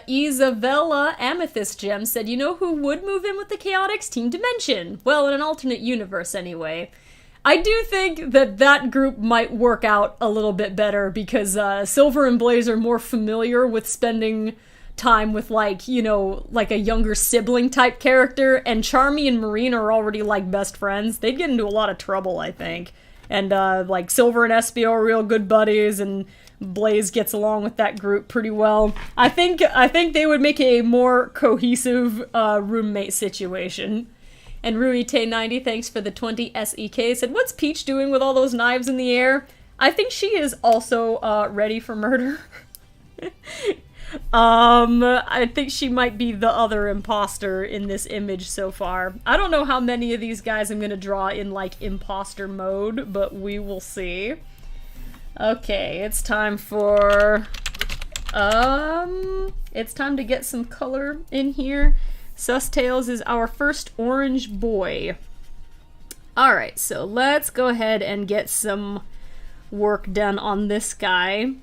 S1: Isabella Amethyst Gem said, you know who would move in with the Chaotix? Team Dimension. Well, in an alternate universe, anyway. I do think that group might work out a little bit better because Silver and Blaze are more familiar with spending time with, like, you know, like a younger sibling type character, and Charmy and Marine are already, like, best friends. They'd get into a lot of trouble, I think. And, like, Silver and Espio are real good buddies, and Blaze gets along with that group pretty well. I think they would make a more cohesive roommate situation. And Ruite90, thanks for the 20 SEK, said, what's Peach doing with all those knives in the air? I think she is also ready for murder. I think she might be the other imposter in this image so far. I don't know how many of these guys I'm gonna draw in, like, imposter mode, but we will see. Okay, it's time for... it's time to get some color in here. Sus-Tails is our first orange boy. Alright, so let's go ahead and get some work done on this guy.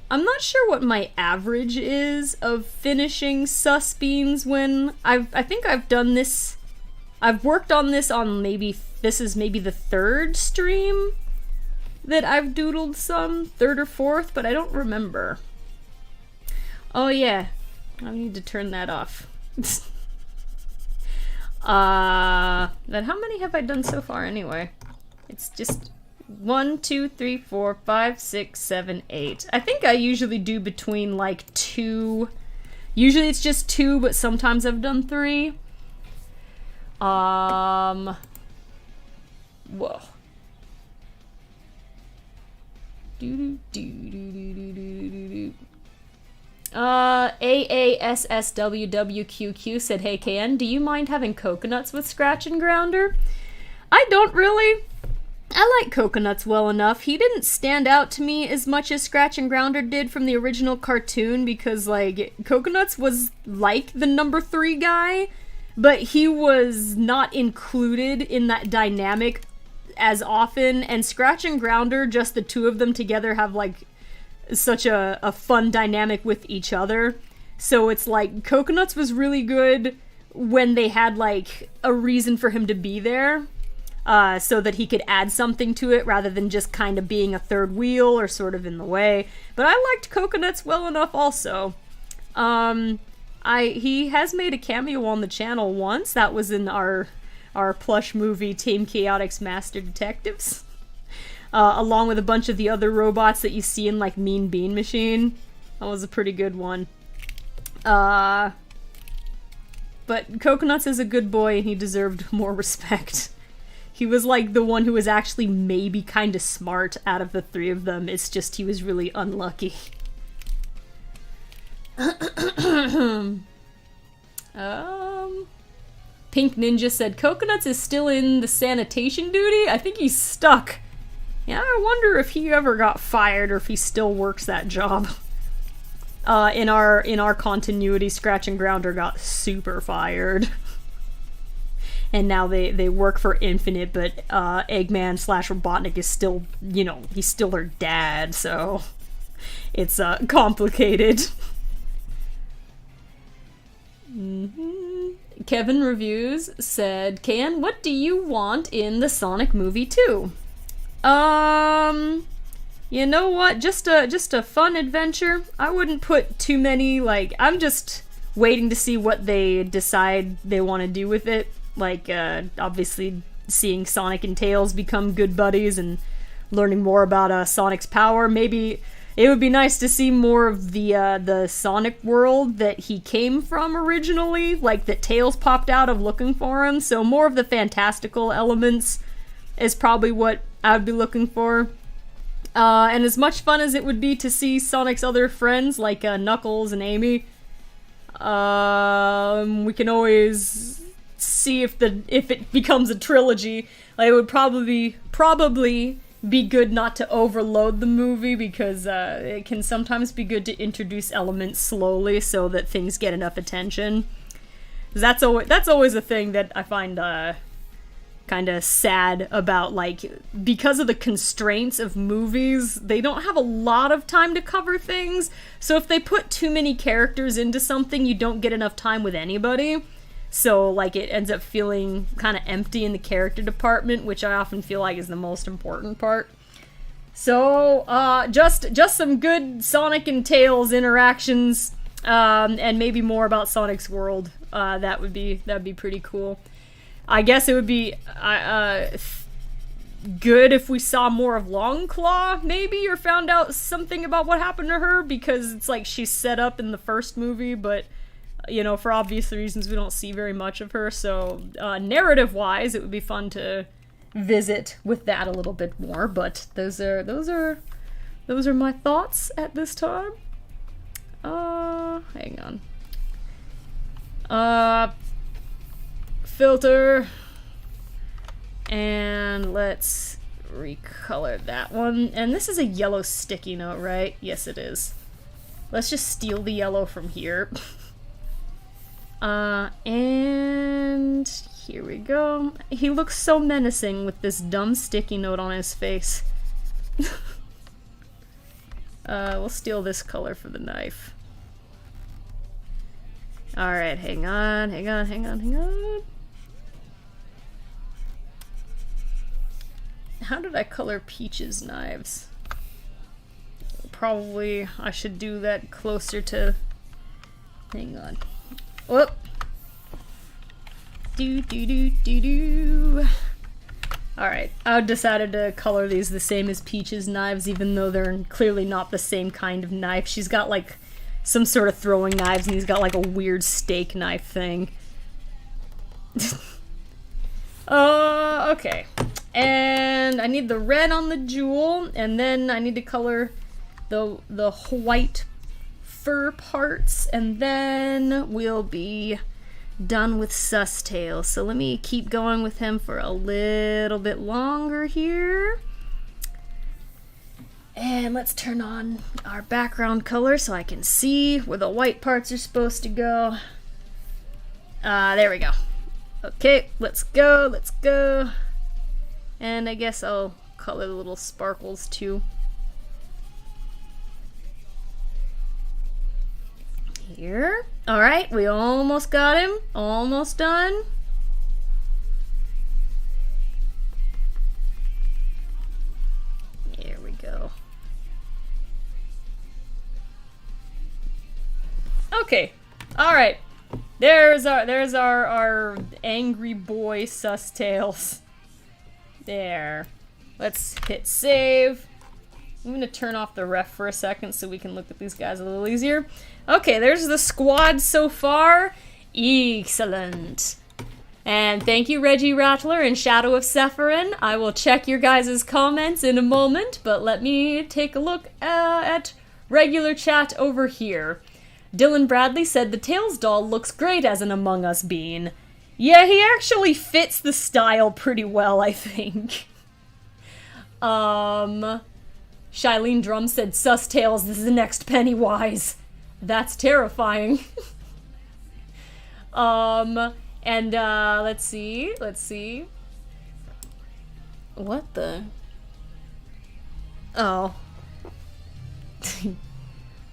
S1: I'm not sure what my average is of finishing sus beans when I think I've done this. I've worked on this on this is maybe the 3rd stream that I've doodled some, 3rd or 4th, but I don't remember. Oh yeah, I need to turn that off. Then how many have I done so far anyway? It's just 1, 2, 3, 4, 5, 6, 7, 8. I think I usually do between, like, 2. Usually it's just 2, but sometimes I've done 3. Whoa. AASSWWQQ said, hey KN, do you mind having coconuts with Scratch and Grounder? I don't really. I like coconuts well enough. He didn't stand out to me as much as Scratch and Grounder did from the original cartoon because, like, coconuts was like the number 3 guy, but he was not included in that dynamic as often, and Scratch and Grounder, just the 2 of them together, have, like, such a fun dynamic with each other. So it's like, Coconuts was really good when they had, like, a reason for him to be there, so that he could add something to it rather than just kind of being a 3rd wheel or sort of in the way. But I liked Coconuts well enough also. He has made a cameo on the channel once. That was in our plush movie Team Chaotix Master Detectives. Along with a bunch of the other robots that you see in, like, Mean Bean Machine. That was a pretty good one. But Coconuts is a good boy and he deserved more respect. He was, like, the one who was actually maybe kind of smart out of the 3 of them. It's just he was really unlucky. Pink Ninja said, Coconuts is still in the sanitation duty? I think he's stuck. Yeah, I wonder if he ever got fired or if he still works that job. In our continuity, Scratch and Grounder got super fired. And now they work for Infinite, but Eggman / Robotnik is still, he's still their dad, so it's complicated. Kevin Reviews said, Can, what do you want in the Sonic movie 2? You know what? Just a fun adventure. I wouldn't put too many, I'm just waiting to see what they decide they want to do with it. Obviously seeing Sonic and Tails become good buddies and learning more about Sonic's power. Maybe it would be nice to see more of the Sonic world that he came from originally, that Tails popped out of looking for him. So more of the fantastical elements is probably what I would be looking for. And as much fun as it would be to see Sonic's other friends, like Knuckles and Amy, we can always see if it becomes a trilogy. It would probably be good not to overload the movie, because it can sometimes be good to introduce elements slowly so that things get enough attention. That's always a thing that I find kind of sad about, because of the constraints of movies, they don't have a lot of time to cover things, so if they put too many characters into something, you don't get enough time with anybody. So, it ends up feeling kind of empty in the character department, which I often feel like is the most important part. So, just some good Sonic and Tails interactions, and maybe more about Sonic's world. That'd be pretty cool. I guess it would be good if we saw more of Longclaw, maybe, or found out something about what happened to her, because it's she's set up in the first movie, but for obvious reasons, we don't see very much of her, so narrative-wise, it would be fun to visit with that a little bit more, but those are my thoughts at this time. Hang on. Filter, and let's recolor that one, and this is a yellow sticky note, right? Yes, it is. Let's just steal the yellow from here. And here we go. He looks so menacing with this dumb sticky note on his face. We'll steal this color for the knife. Alright, hang on. How did I color Peach's knives? Probably I should do that closer to... Hang on. Whoop. Alright, I decided to color these the same as Peach's knives, even though they're clearly not the same kind of knife. She's got some sort of throwing knives, and he's got a weird steak knife thing. Okay. And I need the red on the jewel, and then I need to color the white fur parts, and then we'll be done with Sustail. So let me keep going with him for a little bit longer here. And let's turn on our background color so I can see where the white parts are supposed to go. There we go. Okay, let's go. And I guess I'll color the little sparkles too. Here. Alright, we almost got him. Almost done. Here we go. Okay. Alright. There's our angry boy Sustails. There. Let's hit save. I'm gonna turn off the ref for a second so we can look at these guys a little easier. Okay, there's the squad so far. Excellent. And thank you, Reggie Rattler and Shadow of Sephirin. I will check your guys' comments in a moment, but let me take a look at regular chat over here. Dylan Bradley said the Tails doll looks great as an Among Us bean. Yeah, he actually fits the style pretty well, I think. Shailene Drum said, Sus Tails, this is the next Pennywise. That's terrifying. And, let's see. What the? Oh.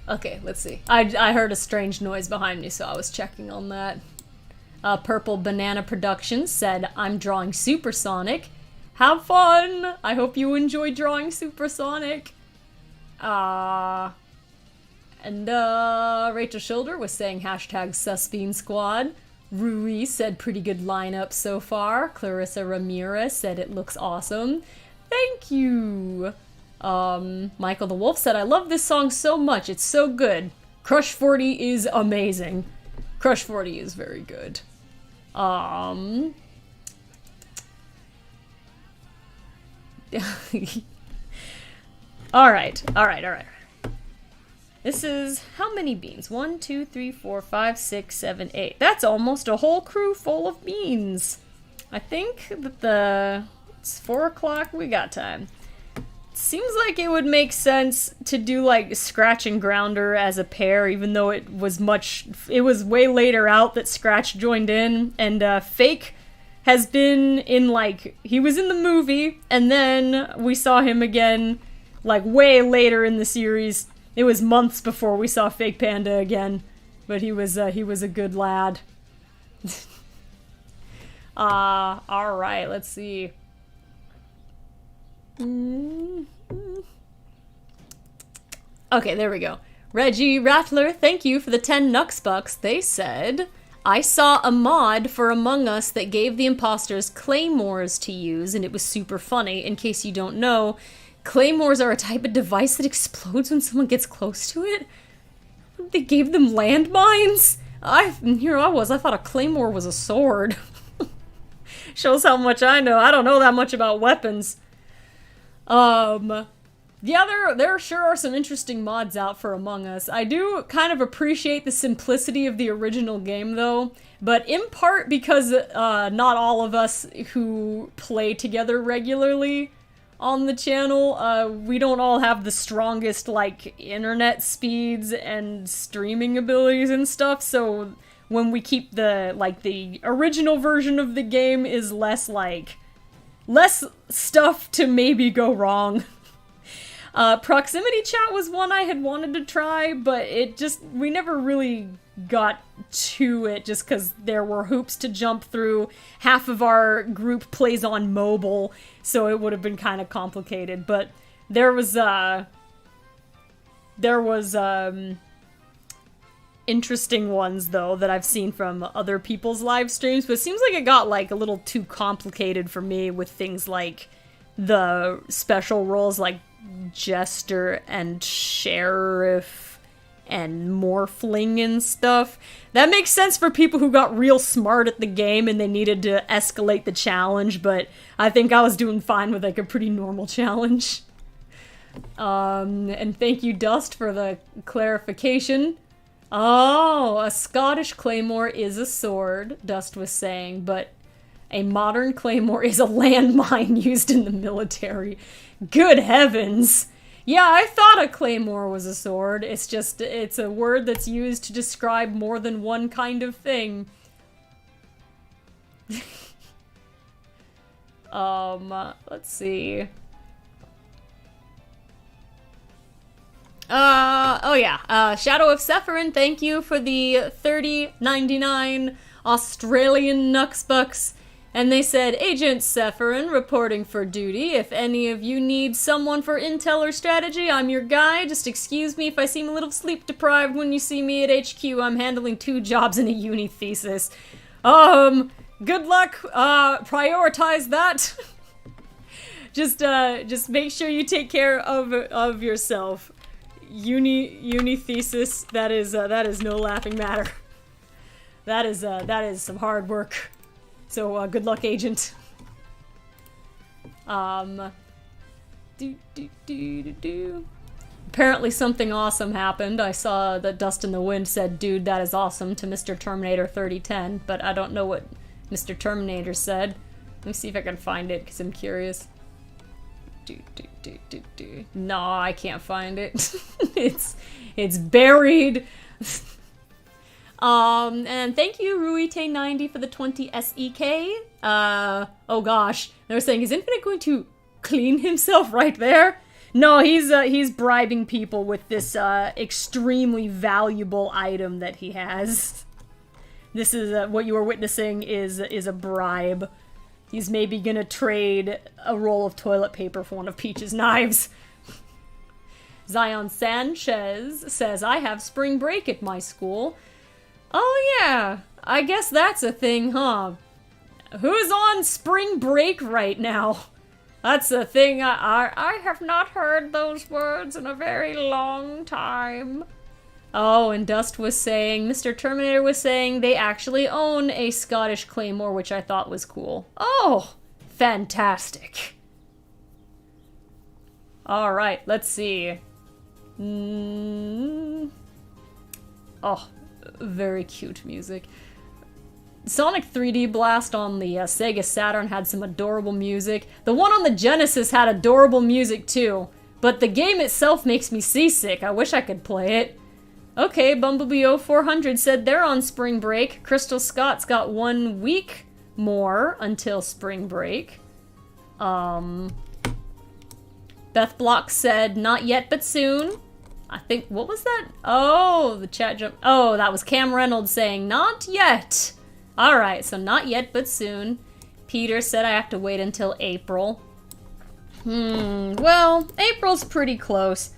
S1: Okay, let's see. I heard a strange noise behind me, so I was checking on that. Purple Banana Productions said, I'm drawing Supersonic. Have fun! I hope you enjoy drawing Supersonic. And, Rachel Schilder was saying hashtag Susbean Squad. Rui said pretty good lineup so far. Clarissa Ramirez said it looks awesome. Thank you! Michael the Wolf said, I love this song so much, it's so good. Crush 40 is amazing. Crush 40 is very good. Alright. This is, how many beans? 1, 2, 3, 4, 5, 6, 7, 8. That's almost a whole crew full of beans. I think that it's 4 o'clock, we got time. Seems like it would make sense to do like Scratch and Grounder as a pair, even though it was way later out that Scratch joined in, and Fake has been in he was in the movie, and then we saw him again like way later in the series. It was months before we saw Fake Panda again, but he was a good lad. Alright, let's see. Okay, there we go. Reggie Rattler, thank you for the 10 Nux Bucks. They said, I saw a mod for Among Us that gave the imposters claymores to use, and it was super funny. In case you don't know, claymores are a type of device that explodes when someone gets close to it. They gave them landmines? I thought a claymore was a sword. Shows how much I know. I don't know that much about weapons. Yeah, there sure are some interesting mods out for Among Us. I do kind of appreciate the simplicity of the original game, though, but in part because not all of us who play together regularly on the channel, we don't all have the strongest, internet speeds and streaming abilities and stuff, so when we keep the original version of the game is less stuff to maybe go wrong. Proximity chat was one I had wanted to try, but we never really got to it just because there were hoops to jump through. Half of our group plays on mobile, so it would have been kind of complicated, but there was interesting ones, though, that I've seen from other people's live streams, but it seems like it got, a little too complicated for me with things like the special roles like Jester and Sheriff and Morphling and stuff. That makes sense for people who got real smart at the game and they needed to escalate the challenge, but I think I was doing fine with, a pretty normal challenge. And thank you, Dust, for the clarification. Oh, a Scottish claymore is a sword, Dust was saying, but a modern claymore is a landmine used in the military. Good heavens! Yeah, I thought a claymore was a sword. It's a word that's used to describe more than one kind of thing. Let's see. Oh yeah, Shadow of Sephirin, thank you for the $30.99 Australian Nux Bucks. And they said, Agent Sephirin reporting for duty. If any of you need someone for intel or strategy, I'm your guy. Just excuse me if I seem a little sleep deprived when you see me at HQ. I'm handling 2 jobs and a uni thesis. Good luck. Prioritize that. Just make sure you take care of yourself. Uni thesis, that is no laughing matter. That is some hard work. So, good luck, Agent. Apparently something awesome happened. I saw that Dust in the Wind said, dude, that is awesome, to Mr. Terminator 3010, but I don't know what Mr. Terminator said. Let me see if I can find it, because I'm curious. No, I can't find it. It's buried. And thank you, Ruite90 for the 20 SEK. Oh gosh. They were saying, is Infinite going to clean himself right there? No, he's bribing people with this, extremely valuable item that he has. This is, what you are witnessing is a bribe. He's maybe gonna trade a roll of toilet paper for one of Peach's knives. Zion Sanchez says, I have spring break at my school. Oh yeah, I guess that's a thing, huh? Who's on spring break right now? That's a thing I have not heard those words in a very long time. Oh, and Dust was saying, Mr. Terminator was saying they actually own a Scottish Claymore, which I thought was cool. Oh, fantastic. Alright, let's see. Oh, very cute music. Sonic 3D Blast on the Sega Saturn had some adorable music. The one on the Genesis had adorable music too, but the game itself makes me seasick. I wish I could play it. Okay, Bumblebee 0400 said they're on spring break. Crystal Scott's got 1 week more until spring break. Beth Block said not yet but soon. I think, what was that? Oh, the chat jump. Oh, that was Cam Reynolds saying not yet. Alright, so not yet but soon. Peter said I have to wait until April. Well, April's pretty close.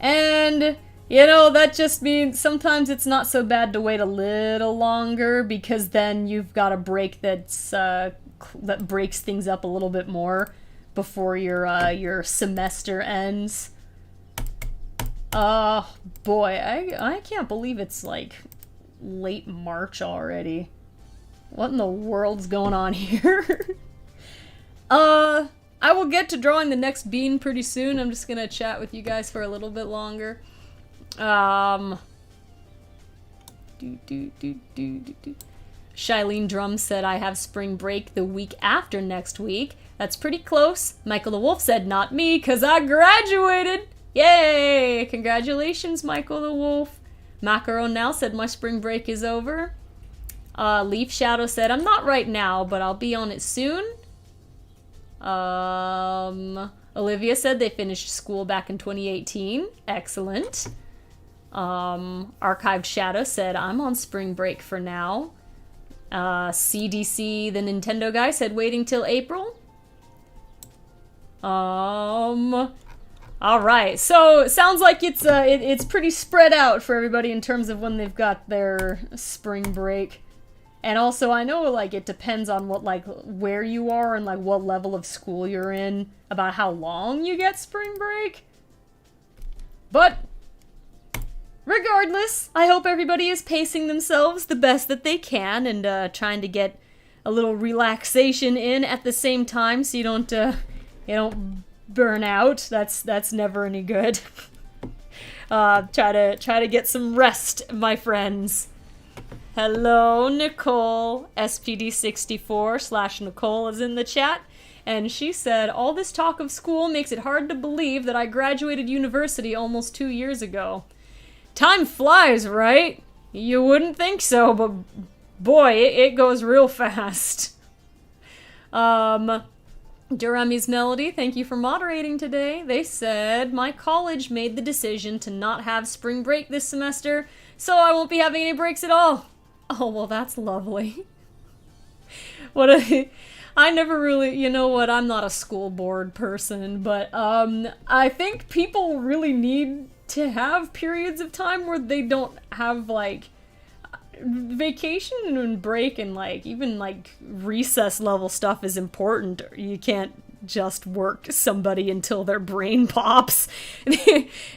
S1: And, you know, that just means sometimes it's not so bad to wait a little longer, because then you've got a break that's, that breaks things up a little bit more before your semester ends. Boy, I can't believe it's, like, late March already. What in the world's going on here? I will get to drawing the next bean pretty soon. I'm just gonna chat with you guys for a little bit longer. Shailene Drum said I have spring break the week after next week. That's pretty close. Michael the Wolf said not me, 'cause I graduated. Yay! Congratulations, Michael the Wolf. Macaron now said my spring break is over. Leaf Shadow said, I'm not right now, but I'll be on it soon. Olivia said they finished school back in 2018. Excellent. Archived Shadow said, I'm on spring break for now. CDC, the Nintendo guy, said waiting till April. Alright, so it sounds like it's pretty spread out for everybody in terms of when they've got their spring break. And also, I know, like, it depends on what, like, where you are and, like, what level of school you're in about how long you get spring break. But, regardless, I hope everybody is pacing themselves the best that they can and, trying to get a little relaxation in at the same time so you don't burn out. That's never any good. Try to get some rest, my friends. Hello, Nicole. SPD64/Nicole is in the chat, and she said, all this talk of school makes it hard to believe that I graduated university almost 2 years ago. Time flies, right? You wouldn't think so, but boy, it goes real fast. Durami's Melody, thank you for moderating today. They said, my college made the decision to not have spring break this semester, so I won't be having any breaks at all. Oh, well, that's lovely. I never really, you know what, I'm not a school board person, but, I think people really need to have periods of time where they don't have, like, vacation and break and, like, even, like, recess level stuff is important. You can't just work somebody until their brain pops.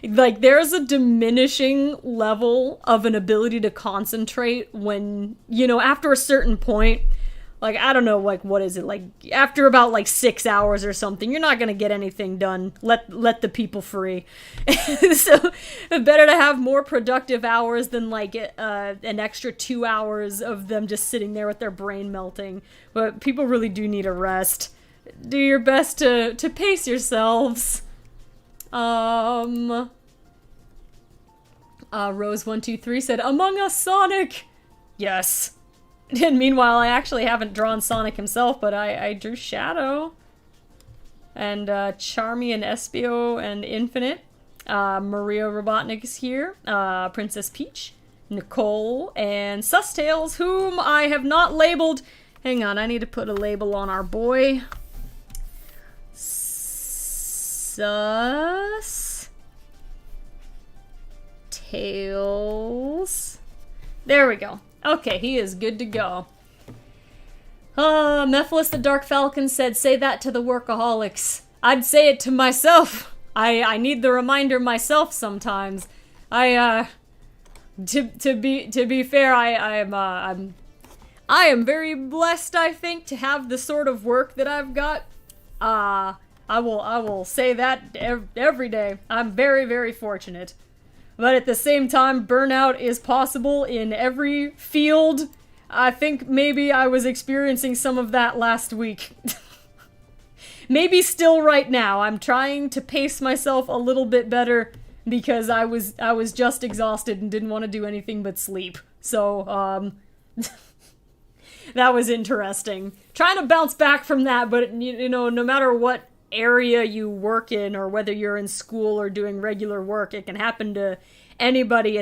S1: Like, there's a diminishing level of an ability to concentrate when, you know, after a certain point, like, I don't know, like, what is it, like, after about, like, 6 hours or something, you're not gonna get anything done. Let the people free. So, better to have more productive hours than, like, an extra 2 hours of them just sitting there with their brain melting. But people really do need a rest. Do your best to pace yourselves. Rose123 said, Among Us Sonic! Yes. And meanwhile, I actually haven't drawn Sonic himself, but I drew Shadow. And Charmy and Espio and Infinite. Maria Robotnik is here. Princess Peach. Nicole and Sustails, whom I have not labeled. Hang on, I need to put a label on our boy. Sustails. There we go. Okay, he is good to go. Mephiles the Dark Falcon said, say that to the workaholics. I'd say it to myself. I need the reminder myself sometimes. To be fair, I am very blessed, I think, to have the sort of work that I've got. I will say that every day. I'm very, very fortunate. But at the same time, burnout is possible in every field. I think maybe I was experiencing some of that last week. Maybe still right now. I'm trying to pace myself a little bit better because I was just exhausted and didn't want to do anything but sleep. So, that was interesting. Trying to bounce back from that, but you know, no matter what area you work in or whether you're in school or doing regular work, it can happen to anybody.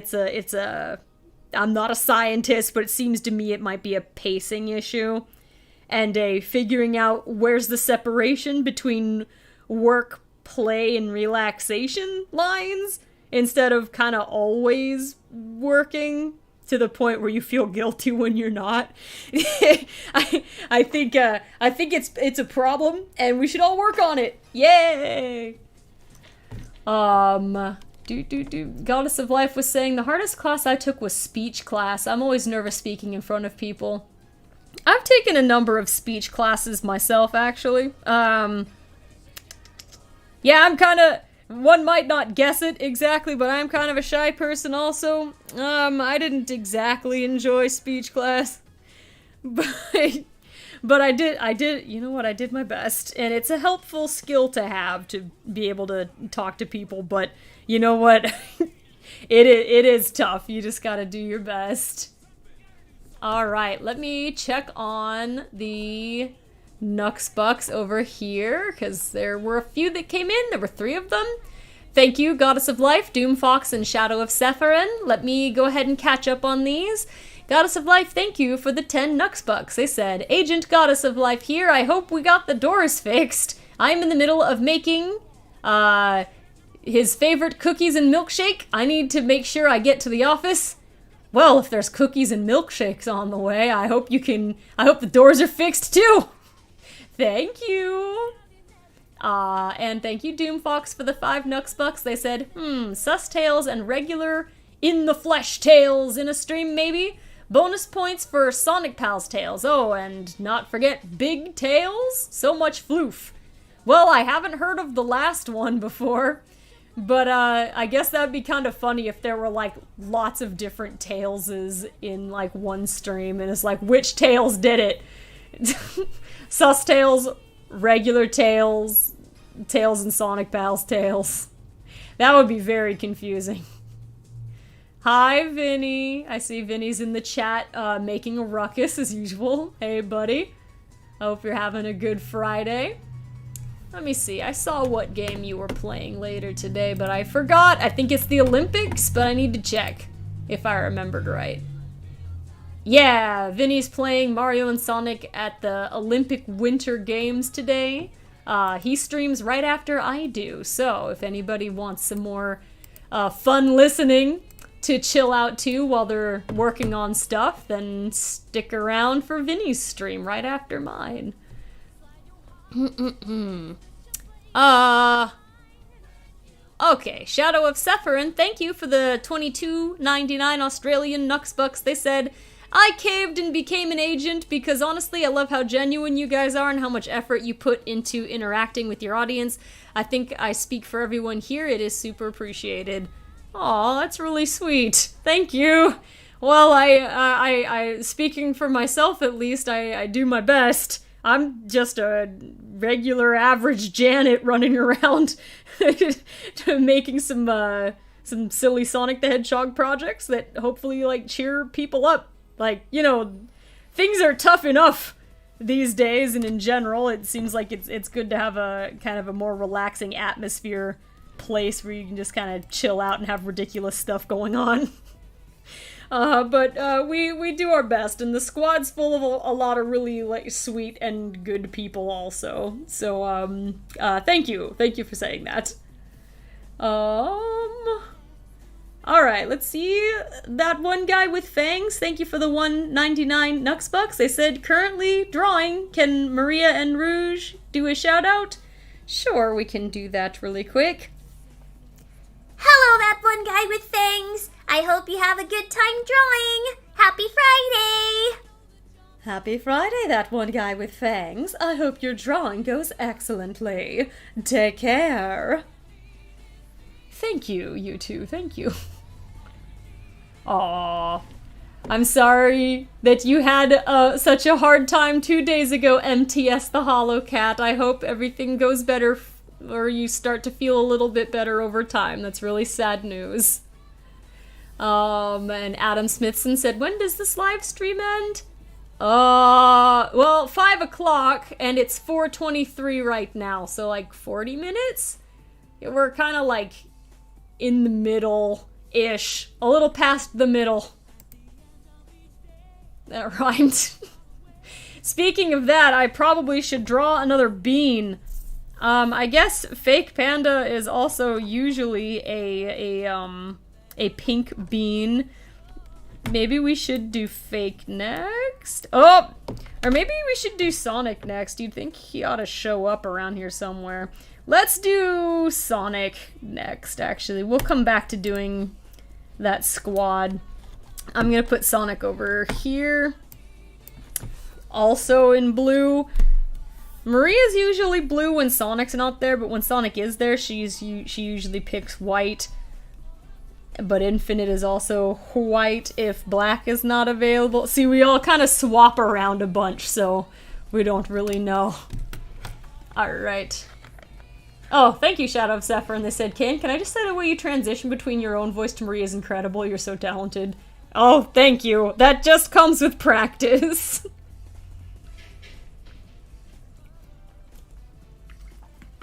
S1: I'm not a scientist, but it seems to me it might be a pacing issue and a figuring out where's the separation between work, play, and relaxation lines instead of kind of always working to the point where you feel guilty when you're not. I think it's a problem and we should all work on it. Yay! Goddess of Life was saying, the hardest class I took was speech class. I'm always nervous speaking in front of people. I've taken a number of speech classes myself, actually. Yeah, I'm kind of... One might not guess it exactly, but I'm kind of a shy person also. I didn't exactly enjoy speech class. But I did, you know what, I did my best. And it's a helpful skill to have, to be able to talk to people, but you know what? It is tough. You just gotta do your best. Alright, let me check on the Nux Bucks over here, because there were a few that came in. There were 3 of them. Thank you, Goddess of Life, Doomfox, and Shadow of Sephirin. Let me go ahead and catch up on these. Goddess of Life, thank you for the 10 Nux Bucks. They said, Agent Goddess of Life here. I hope we got the doors fixed. I'm in the middle of making his favorite cookies and milkshake. I need to make sure I get to the office. Well, if there's cookies and milkshakes on the way, I hope the doors are fixed too. Thank you. And thank you, Doomfox, for the 5 Nux Bucks. They said, sus tails and regular in-the-flesh tails in a stream, maybe? Bonus points for Sonic Pals tails. Oh, and not forget big tails? So much floof. Well, I haven't heard of the last one before, but I guess that'd be kind of funny if there were, like, lots of different Tailses in, like, one stream, and it's like, which Tails did it? Sus Tails, regular Tails, Tails and Sonic Pals Tails. That would be very confusing. Hi, Vinny. I see Vinny's in the chat, making a ruckus as usual. Hey, buddy. I hope you're having a good Friday. Let me see. I saw what game you were playing later today, but I forgot. I think it's the Olympics, but I need to check if I remembered right. Yeah, Vinny's playing Mario and Sonic at the Olympic Winter Games today. He streams right after I do, so if anybody wants some more fun listening to chill out to while they're working on stuff, then stick around for Vinny's stream right after mine. Okay, Shadow of Sephirin, thank you for the $22.99 Australian Nux Bucks. They said, I caved and became an agent because honestly I love how genuine you guys are and how much effort you put into interacting with your audience. I think I speak for everyone here. It is super appreciated. Aw, that's really sweet. Thank you. Well, I speaking for myself at least, I do my best. I'm just a regular average Janet running around making some some silly Sonic the Hedgehog projects that hopefully, like, cheer people up. Like, you know, things are tough enough these days, and in general, it seems like it's good to have a kind of a more relaxing atmosphere place where you can just kind of chill out and have ridiculous stuff going on. But we do our best, and the squad's full of a lot of really, like, sweet and good people also. So, thank you. Thank you for saying that. Alright, let's see. That one guy with fangs, thank you for the 199 Nuxbucks. They said, currently drawing. Can Maria and Rouge do a shout out? Sure, we can do that really quick.
S2: Hello, that one guy with fangs. I hope you have a good time drawing. Happy Friday!
S1: Happy Friday, that one guy with fangs. I hope your drawing goes excellently. Take care. Thank you, you two. Thank you. Aww. I'm sorry that you had such a hard time 2 days ago, MTS the Hollow Cat. I hope everything goes better, or you start to feel a little bit better over time. That's really sad news. And Adam Smithson said, when does this live stream end? Well, 5 o'clock, and it's 4:23 right now, so like 40 minutes? We're kind of like in the middle-ish. A little past the middle. That rhymed. Speaking of that, I probably should draw another bean. I guess Fake Panda is also usually a pink bean. Maybe we should do Fake next? Oh! Or maybe we should do Sonic next. You'd think he ought to show up around here somewhere. Let's do Sonic next, actually. We'll come back to doing that squad. I'm gonna put Sonic over here. Also in blue. Maria's usually blue when Sonic's not there, but when Sonic is there, she usually picks white. But Infinite is also white if black is not available. See, we all kind of swap around a bunch, so we don't really know. Alright. Oh, thank you, Shadow of Zephyr. And they said, can I just say the way you transition between your own voice to Maria's incredible. You're so talented. Oh, thank you. That just comes with practice.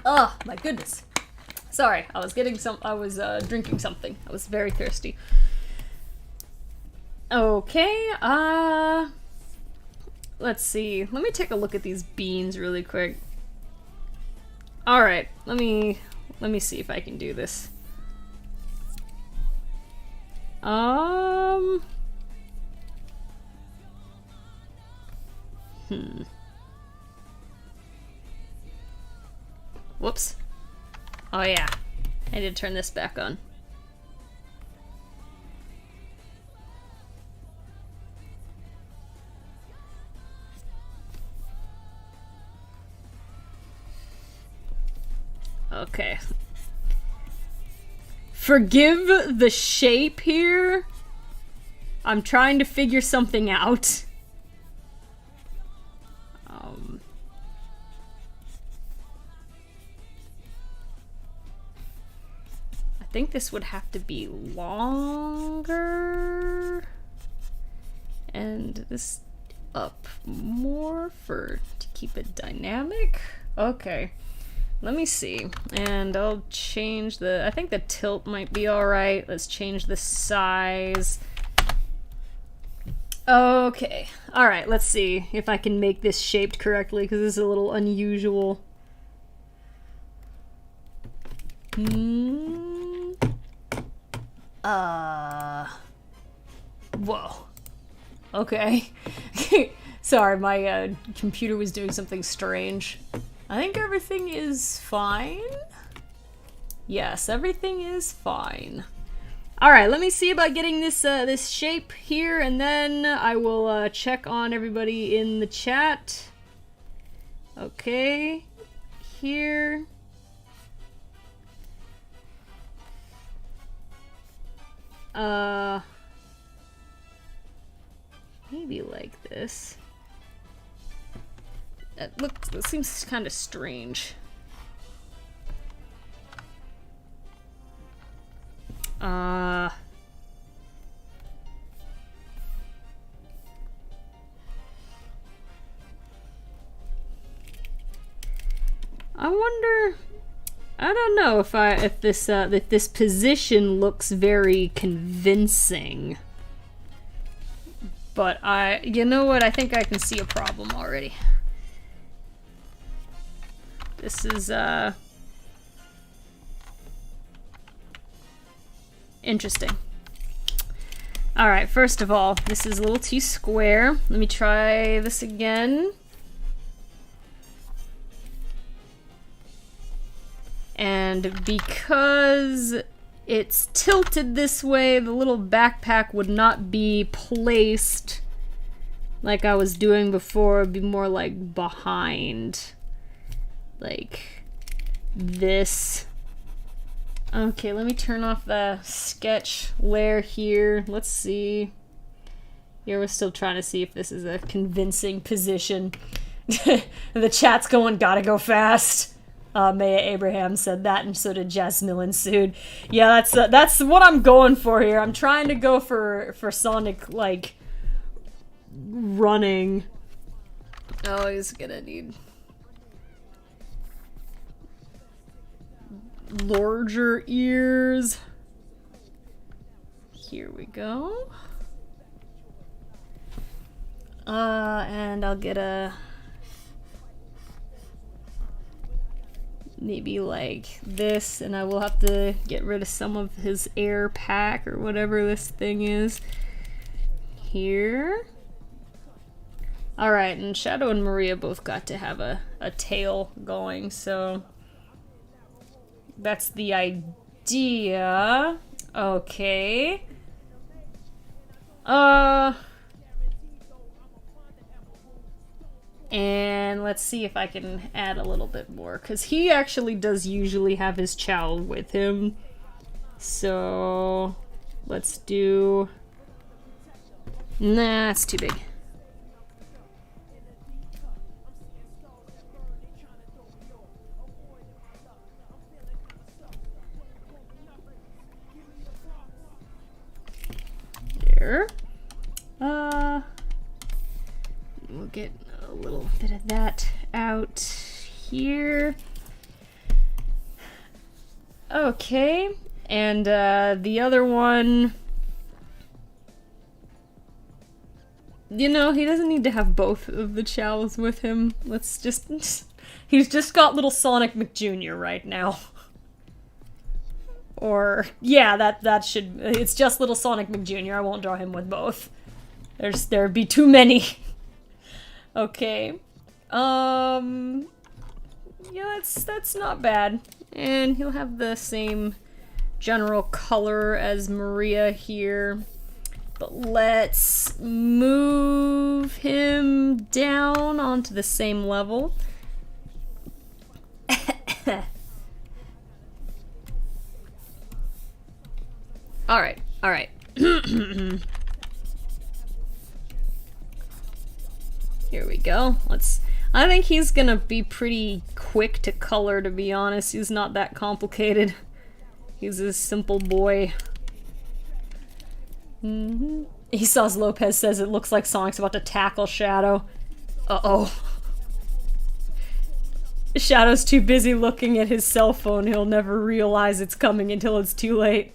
S1: Oh, my goodness. Sorry, I was drinking something. I was very thirsty. Okay, let's see. Let me take a look at these beans really quick. Alright, let me see if I can do this. Whoops. Oh yeah, I did turn this back on. Okay. Forgive the shape here. I'm trying to figure something out. I think this would have to be longer. And this up more to keep it dynamic. Okay. Let me see, and I'll change I think the tilt might be alright. Let's change the size. Okay, alright, let's see if I can make this shaped correctly, because this is a little unusual. Whoa. Okay. Sorry, my computer was doing something strange. I think everything is fine. Yes, everything is fine. Alright, let me see about getting this this shape here, and then I will check on everybody in the chat. Okay, here. Maybe like this. That seems kind of strange. I wonder. I don't know if this position looks very convincing. But you know what? I think I can see a problem already. This is interesting. All right, first of all, this is a little too square. Let me try this again. And because it's tilted this way, the little backpack would not be placed like I was doing before. It'd be more like behind. Like this. Okay, let me turn off the sketch layer here. Let's see. Here we're still trying to see if this is a convincing position. The chat's going, gotta go fast. Maya Abraham said that, and so did Jasmine Sood. Yeah, that's what I'm going for here. I'm trying to go for Sonic, like, running. Oh, he's gonna need larger ears. Here we go. And I'll get a... maybe like this, and I will have to get rid of some of his air pack or whatever this thing is. Here. Alright, and Shadow and Maria both got to have a tail going, so that's the idea. Okay. And let's see if I can add a little bit more, because he actually does usually have his Chow with him. So let's do... nah, it's too big. There. We'll get a little bit of that out here. Okay, and the other one, you know, he doesn't need to have both of the Chows with him. Let's just, he's just got little Sonic McJr. right now. Or, yeah, that should, it's just little Sonic McJr. I won't draw him with both. There'd be too many. Okay. Yeah, that's not bad. And he'll have the same general color as Maria here. But let's move him down onto the same level. Alright, alright. Here we go. I think he's gonna be pretty quick to color, to be honest. He's not that complicated. He's a simple boy. Esau's Lopez says it looks like Sonic's about to tackle Shadow. Uh-oh. Shadow's too busy looking at his cell phone, he'll never realize it's coming until it's too late.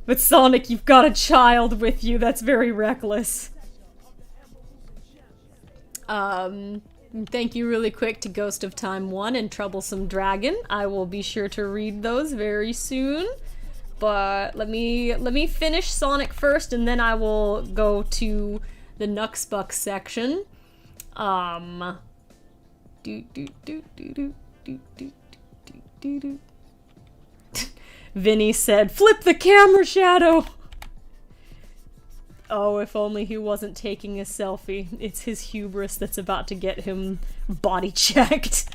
S1: But Sonic, you've got a child with you, that's very reckless. Thank you really quick to Ghost of Time 1 and Troublesome Dragon. I will be sure to read those very soon. But let me finish Sonic first, and then I will go to the Nuxbuck section. Vinny said, "Flip the camera, Shadow!" Oh, if only he wasn't taking a selfie. It's his hubris that's about to get him body checked.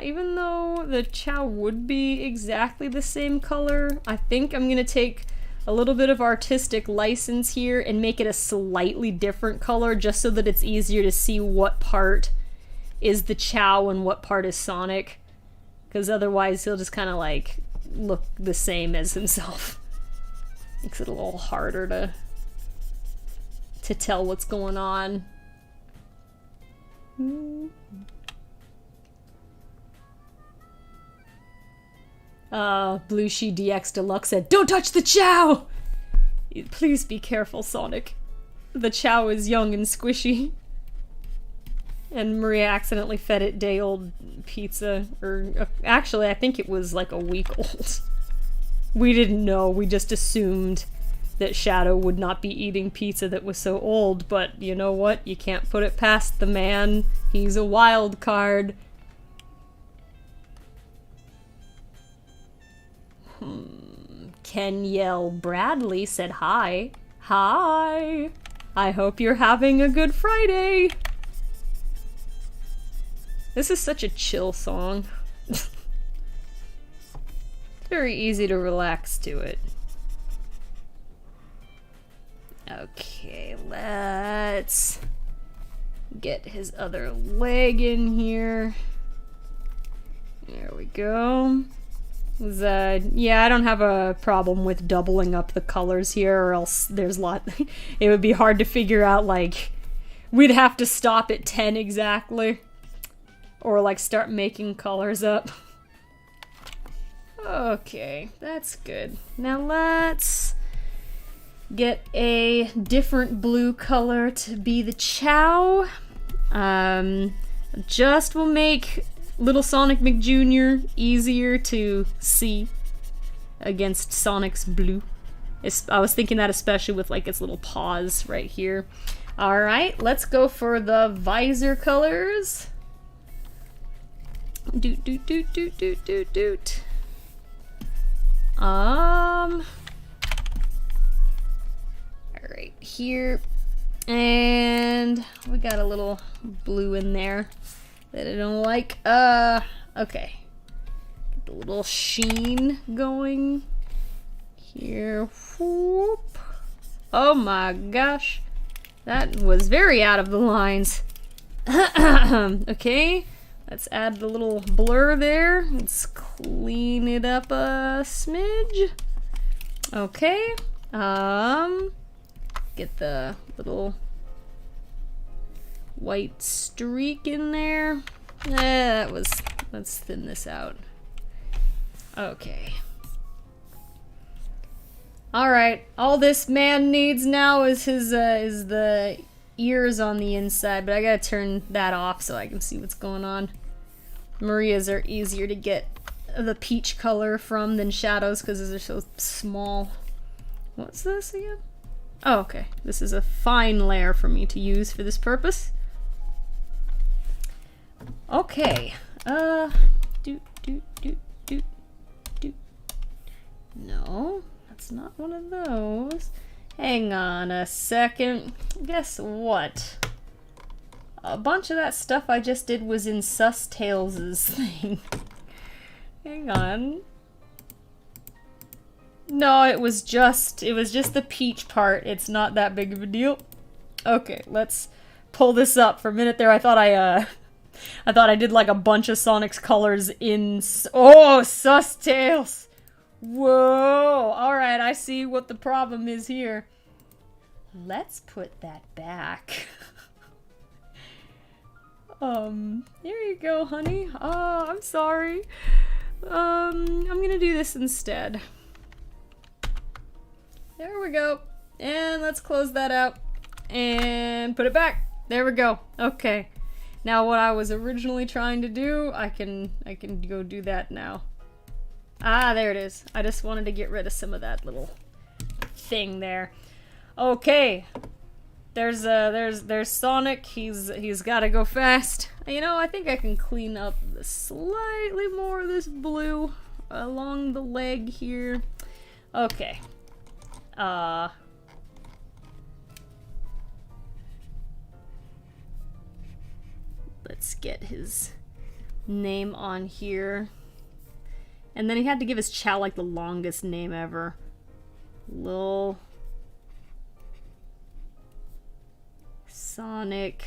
S1: Even though the Chow would be exactly the same color, I think I'm gonna take a little bit of artistic license here and make it a slightly different color just so that it's easier to see what part is the Chow and what part is Sonic. Because otherwise he'll just kind of like look the same as himself. Makes it a little harder to tell what's going on. Blue She DX Deluxe said, "Don't touch the Chow! Please be careful, Sonic. The Chow is young and squishy." And Maria accidentally fed it day-old pizza. Or, actually, I think it was like a week old. We didn't know, we just assumed that Shadow would not be eating pizza that was so old, but you know what? You can't put it past the man. He's a wild card. Kenyell Bradley said hi. Hi! I hope you're having a good Friday! This is such a chill song. Very easy to relax to it. Okay, let's get his other leg in here. There we go. Yeah, I don't have a problem with doubling up the colors here, or else there's a lot. It would be hard to figure out, like, we'd have to stop at 10 exactly. Or, like, start making colors up. Okay, that's good. Now let's get a different blue color to be the Chow. Just will make Little Sonic McJr. easier to see against Sonic's blue. I was thinking that especially with like its little paws right here. Alright, let's go for the visor colors. Doot doot doot doot doot doot doot. Alright, here. And we got a little blue in there that I don't like. Okay. Get the little sheen going. Here. Whoop. Oh my gosh. That was very out of the lines. Okay. Let's add the little blur there. Let's clean it up a smidge. Okay. Get the little white streak in there. Let's thin this out. Okay. Alright, all this man needs now is his, is the ears on the inside, but I gotta turn that off so I can see what's going on. Maria's are easier to get the peach color from than Shadow's because they're so small. What's this again? Oh, okay. This is a fine layer for me to use for this purpose. Okay. Doot, doot, doot, doot, doot. No, that's not one of those. Hang on a second. Guess what? A bunch of that stuff I just did was in Sus Tales' thing. Hang on. No, it was just the peach part. It's not that big of a deal. Okay, let's pull this up. For a minute there, I thought I did like a bunch of Sonic's colors in. Oh, Sus Tales. Whoa. All right, I see what the problem is here. Let's put that back. Here you go, honey. Oh, I'm sorry. I'm gonna do this instead. There we go. And let's close that out and put it back. There we go. Okay. Now what I was originally trying to do, I can go do that now. Ah, there it is. I just wanted to get rid of some of that little thing there. Okay. There's Sonic. He's got to go fast. You know, I think I can clean up slightly more of this blue along the leg here. Okay. Let's get his name on here. And then he had to give his Chow like the longest name ever. Lil Sonic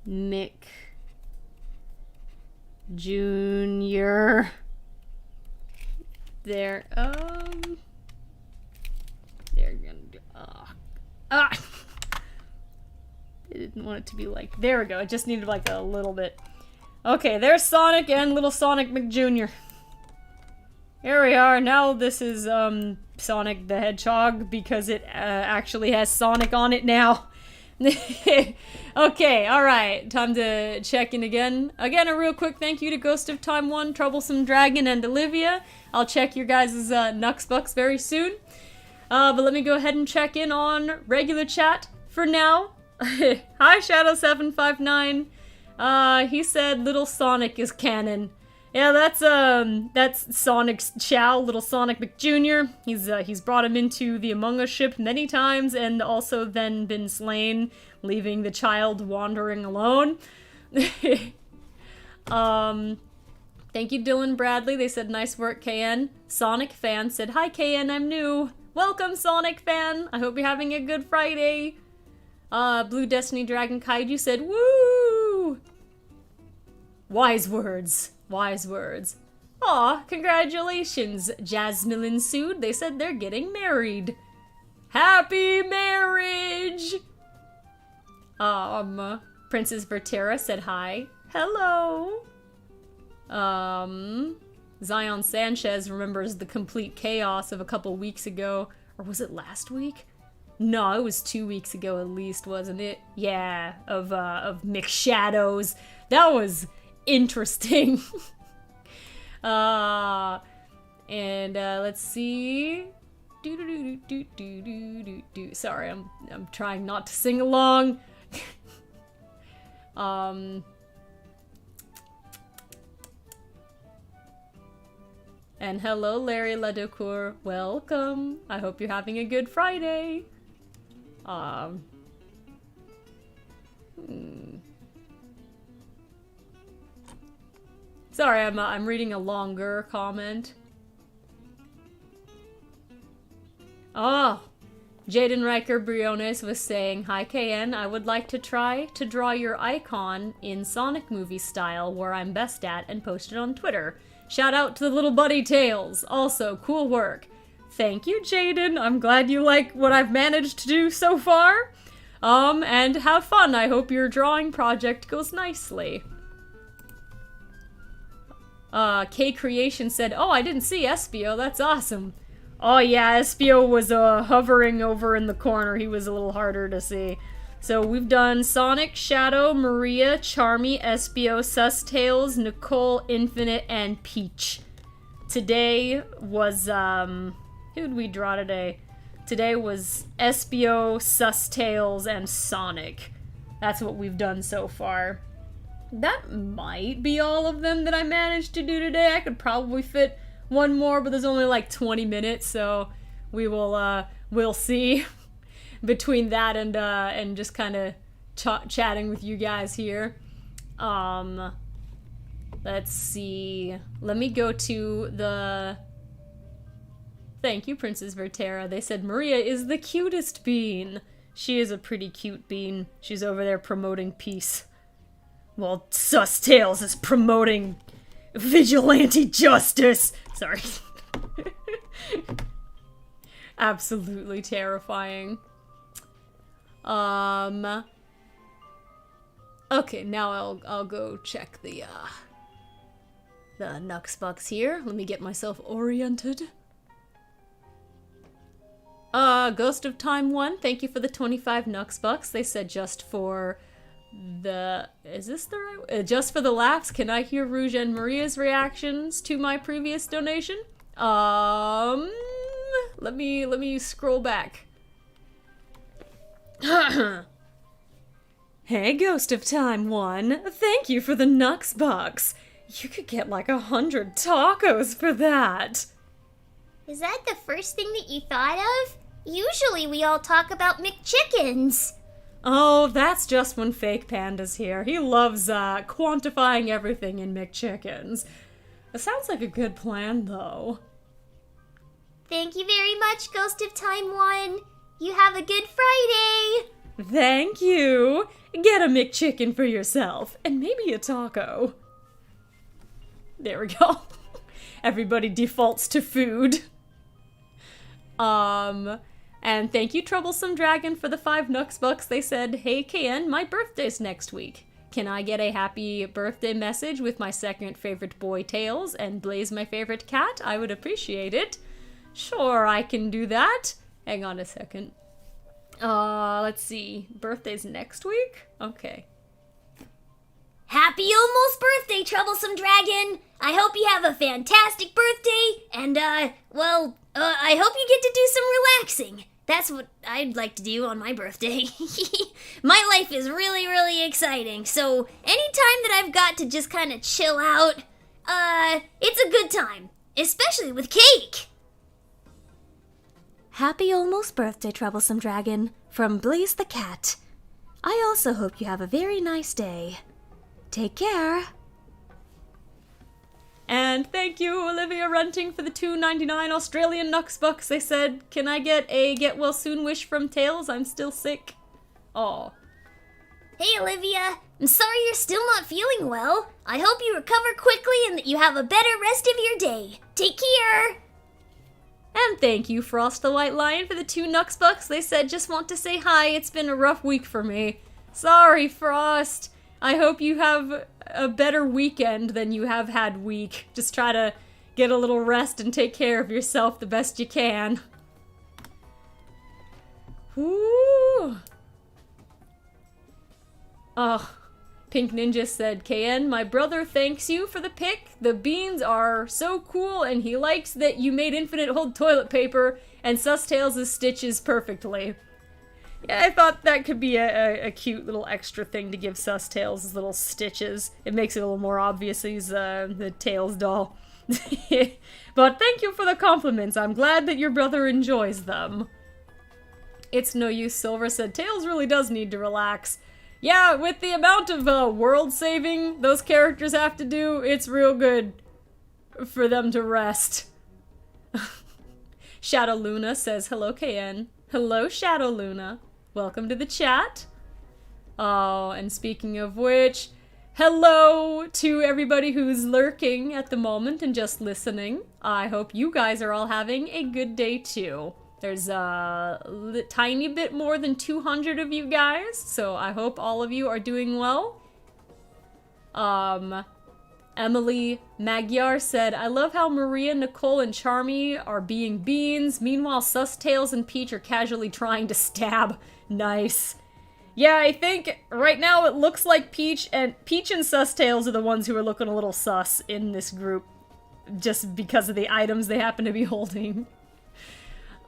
S1: Mick Jr. There, they're gonna do, I didn't want it to be like, there we go, it just needed like a little bit. Okay, there's Sonic and little Sonic McJr. Here we are, now this is, Sonic the Hedgehog, because it, actually has Sonic on it now. Okay, alright, time to check in again. Again, a real quick thank you to Ghost of Time 1, Troublesome Dragon, and Olivia. I'll check your guys' Nuxbucks very soon. But let me go ahead and check in on regular chat for now. Hi, Shadow759. He said Little Sonic is canon. Yeah, that's Sonic's Chow, Little Sonic McJr. He's brought him into the Among Us ship many times and also then been slain, leaving the child wandering alone. Thank you, Dylan Bradley. They said, nice work, KN. Sonic fan said, hi, KN, I'm new. Welcome, Sonic fan. I hope you're having a good Friday. Blue Destiny Dragon Kaiju said, woo! Wise words. Wise words. Aw, congratulations, Jasmine Sood. They said they're getting married. Happy marriage! Princess Vertera said hi. Hello. Zion Sanchez remembers the complete chaos of a couple weeks ago. Or was it last week? No, it was 2 weeks ago at least, wasn't it? Yeah, of Mick Shadows. That was interesting. Let's see. Sorry, I'm trying not to sing along. And hello, Larry Ladecour. Welcome. I hope you're having a good Friday. Sorry, I'm reading a longer comment. Oh, Jaden Riker Briones was saying, hi KN, I would like to try to draw your icon in Sonic movie style where I'm best at and post it on Twitter. Shout out to the little buddy tails. Also, cool work. Thank you, Jaden. I'm glad you like what I've managed to do so far. And have fun. I hope your drawing project goes nicely. K Creation said, oh, I didn't see Espio. That's awesome. Oh yeah, Espio was hovering over in the corner. He was a little harder to see. So we've done Sonic, Shadow, Maria, Charmy, Espio, Sustails, Nicole, Infinite, and Peach. Today was, who did we draw today? Today was Espio, Sustails, and Sonic. That's what we've done so far. That might be all of them that I managed to do today. I could probably fit one more, but there's only like 20 minutes, so we'll see. Between that and just kind of chatting with you guys here. Let's see. Let me go to the... Thank you, Princess Vertera. They said Maria is the cutest bean. She is a pretty cute bean. She's over there promoting peace. Well, Sustails is promoting vigilante justice. Sorry. Absolutely terrifying. Okay, now I'll go check the Nuxbucks here. Let me get myself oriented. Ghost of Time 1, thank you for the 25 Nuxbucks. They said just for the... Is this the right... just for the laughs, can I hear Rouge and Maria's reactions to my previous donation? Let me scroll back. Hey, Ghost of Time 1, thank you for the Nuxbucks. You could get like 100 tacos for that.
S2: Is that the first thing that you thought of? Usually we all talk about McChickens.
S1: Oh, that's just when Fake Panda's here. He loves quantifying everything in McChickens. It sounds like a good plan, though.
S2: Thank you very much, Ghost of Time 1. You have a good Friday.
S1: Thank you. Get a McChicken for yourself, and maybe a taco. There we go. Everybody defaults to food. And thank you, Troublesome Dragon, for the 5 Nux Bucks. They said, hey, KN, my birthday's next week. Can I get a happy birthday message with my second favorite boy, Tails, and Blaze, my favorite cat? I would appreciate it. Sure, I can do that. Hang on a second. Let's see. Birthday's next week? Okay.
S2: Happy almost birthday, Troublesome Dragon! I hope you have a fantastic birthday, and, I hope you get to do some relaxing. That's what I'd like to do on my birthday. My life is really, really exciting, so anytime that I've got to just kind of chill out, it's a good time, especially with cake. Happy almost birthday, Troublesome Dragon, from Blaze the Cat. I also hope you have a very nice day. Take care.
S1: And thank you, Olivia Runting, for the $2.99 Australian Nux Bucks. They said, can I get a get well soon wish from Tails? I'm still sick. Aw.
S2: Hey, Olivia. I'm sorry you're still not feeling well. I hope you recover quickly and that you have a better rest of your day. Take care.
S1: And thank you, Frost the White Lion, for the 2 Nux Bucks. They said, just want to say hi. It's been a rough week for me. Sorry, Frost. I hope you have a better weekend than you have had week. Just try to get a little rest and take care of yourself the best you can. Woo! Oh, Pink Ninja said, KN, my brother thanks you for the pic. The beans are so cool and he likes that you made infinite hold toilet paper and Sustails' stitches perfectly. Yeah, I thought that could be a cute little extra thing to give Sustails' little stitches. It makes it a little more obvious he's the Tails doll. But thank you for the compliments. I'm glad that your brother enjoys them. It's no use, Silver said. Tails really does need to relax. Yeah, with the amount of world saving those characters have to do, it's real good for them to rest. Shadow Luna says, hello, KN. Hello, Shadow Luna. Welcome to the chat. Oh, and speaking of which, hello to everybody who's lurking at the moment and just listening. I hope you guys are all having a good day too. There's a tiny bit more than 200 of you guys, so I hope all of you are doing well. Emily Magyar said, I love how Maria, Nicole, and Charmy are being beans. Meanwhile, Sustails and Peach are casually trying to stab. Nice. Yeah, I think right now it looks like Peach and Sustails are the ones who are looking a little sus in this group. Just because of the items they happen to be holding.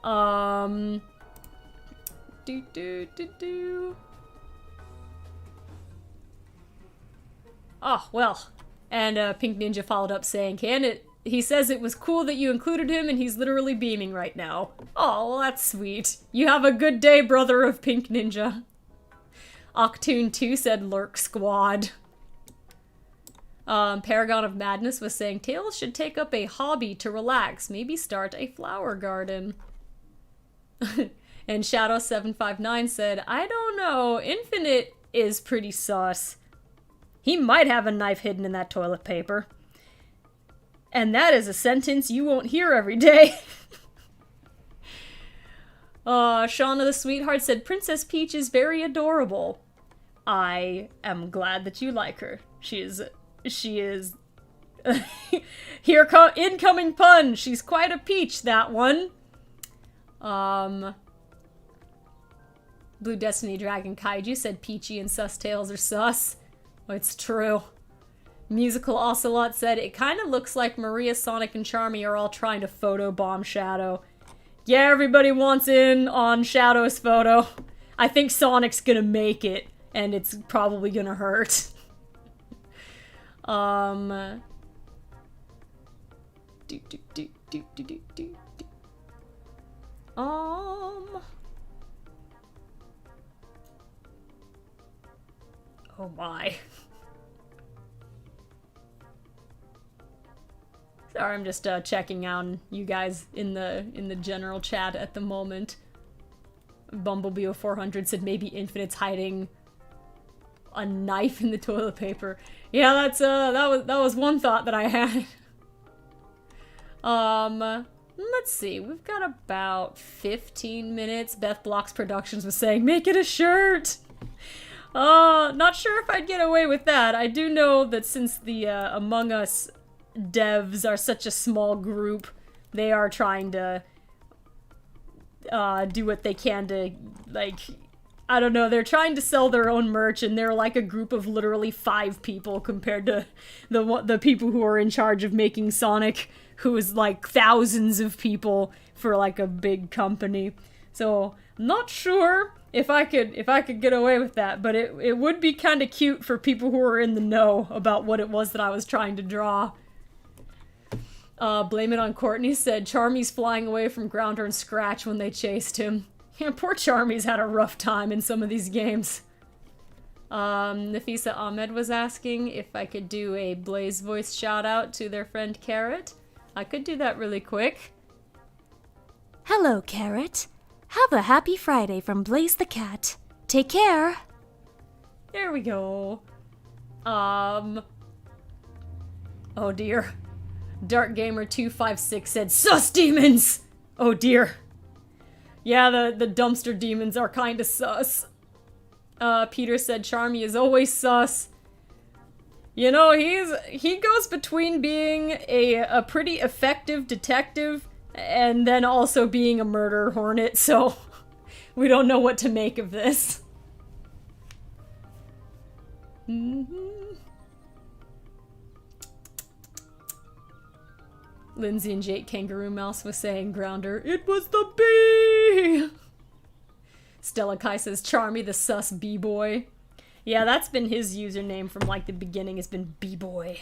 S1: Oh, well. And Pink Ninja followed up saying, he says it was cool that you included him and he's literally beaming right now. Oh, well, that's sweet. You have a good day, brother of Pink Ninja. Octoon2 said Lurk Squad. Paragon of Madness was saying, Tails should take up a hobby to relax. Maybe start a flower garden. And Shadow759 said, I don't know, Infinite is pretty sus. He might have a knife hidden in that toilet paper. And that is a sentence you won't hear every day. Shauna the Sweetheart said, Princess Peach is very adorable. I am glad that you like her. She is incoming pun. She's quite a peach, that one. Blue Destiny Dragon Kaiju said Peachy and Sustails are sus. Oh, it's true. Musical Ocelot said, it kind of looks like Maria, Sonic, and Charmy are all trying to photobomb Shadow. Yeah, everybody wants in on Shadow's photo. I think Sonic's gonna make it, and it's probably gonna hurt. Oh my. Sorry, I'm just checking out you guys in the general chat at the moment. Bumblebee 400 said maybe Infinite's hiding a knife in the toilet paper. Yeah, that was one thought that I had. Let's see. We've got about 15 minutes. Beth Blocks Productions was saying, make it a shirt! Not sure if I'd get away with that. I do know that since the Among Us devs are such a small group, they are trying to do what they can to, like, I don't know, they're trying to sell their own merch, and they're like a group of literally 5 people compared to the people who are in charge of making Sonic, who is like thousands of people for like a big company. So I'm not sure if I could get away with that, but it would be kind of cute for people who are in the know about what it was that I was trying to draw. Blame It on Courtney said Charmy's flying away from Grounder and Scratch when they chased him. Yeah, poor Charmy's had a rough time in some of these games. Nafisa Ahmed was asking if I could do a Blaze voice shout out to their friend Carrot. I could do that really quick.
S3: Hello, Carrot. Have a happy Friday from Blaze the Cat. Take care.
S1: There we go. Oh dear. Dark Gamer 256 said, sus demons! Oh dear. Yeah, the dumpster demons are kinda sus. Peter said Charmy is always sus. You know, he goes between being a pretty effective detective and then also being a murder hornet, so we don't know what to make of this. Lindsay and Jake Kangaroo Mouse was saying, Grounder, it was the bee! Stella Kai says, Charmy the sus b-boy. Yeah, that's been his username from like the beginning, has been b-boy.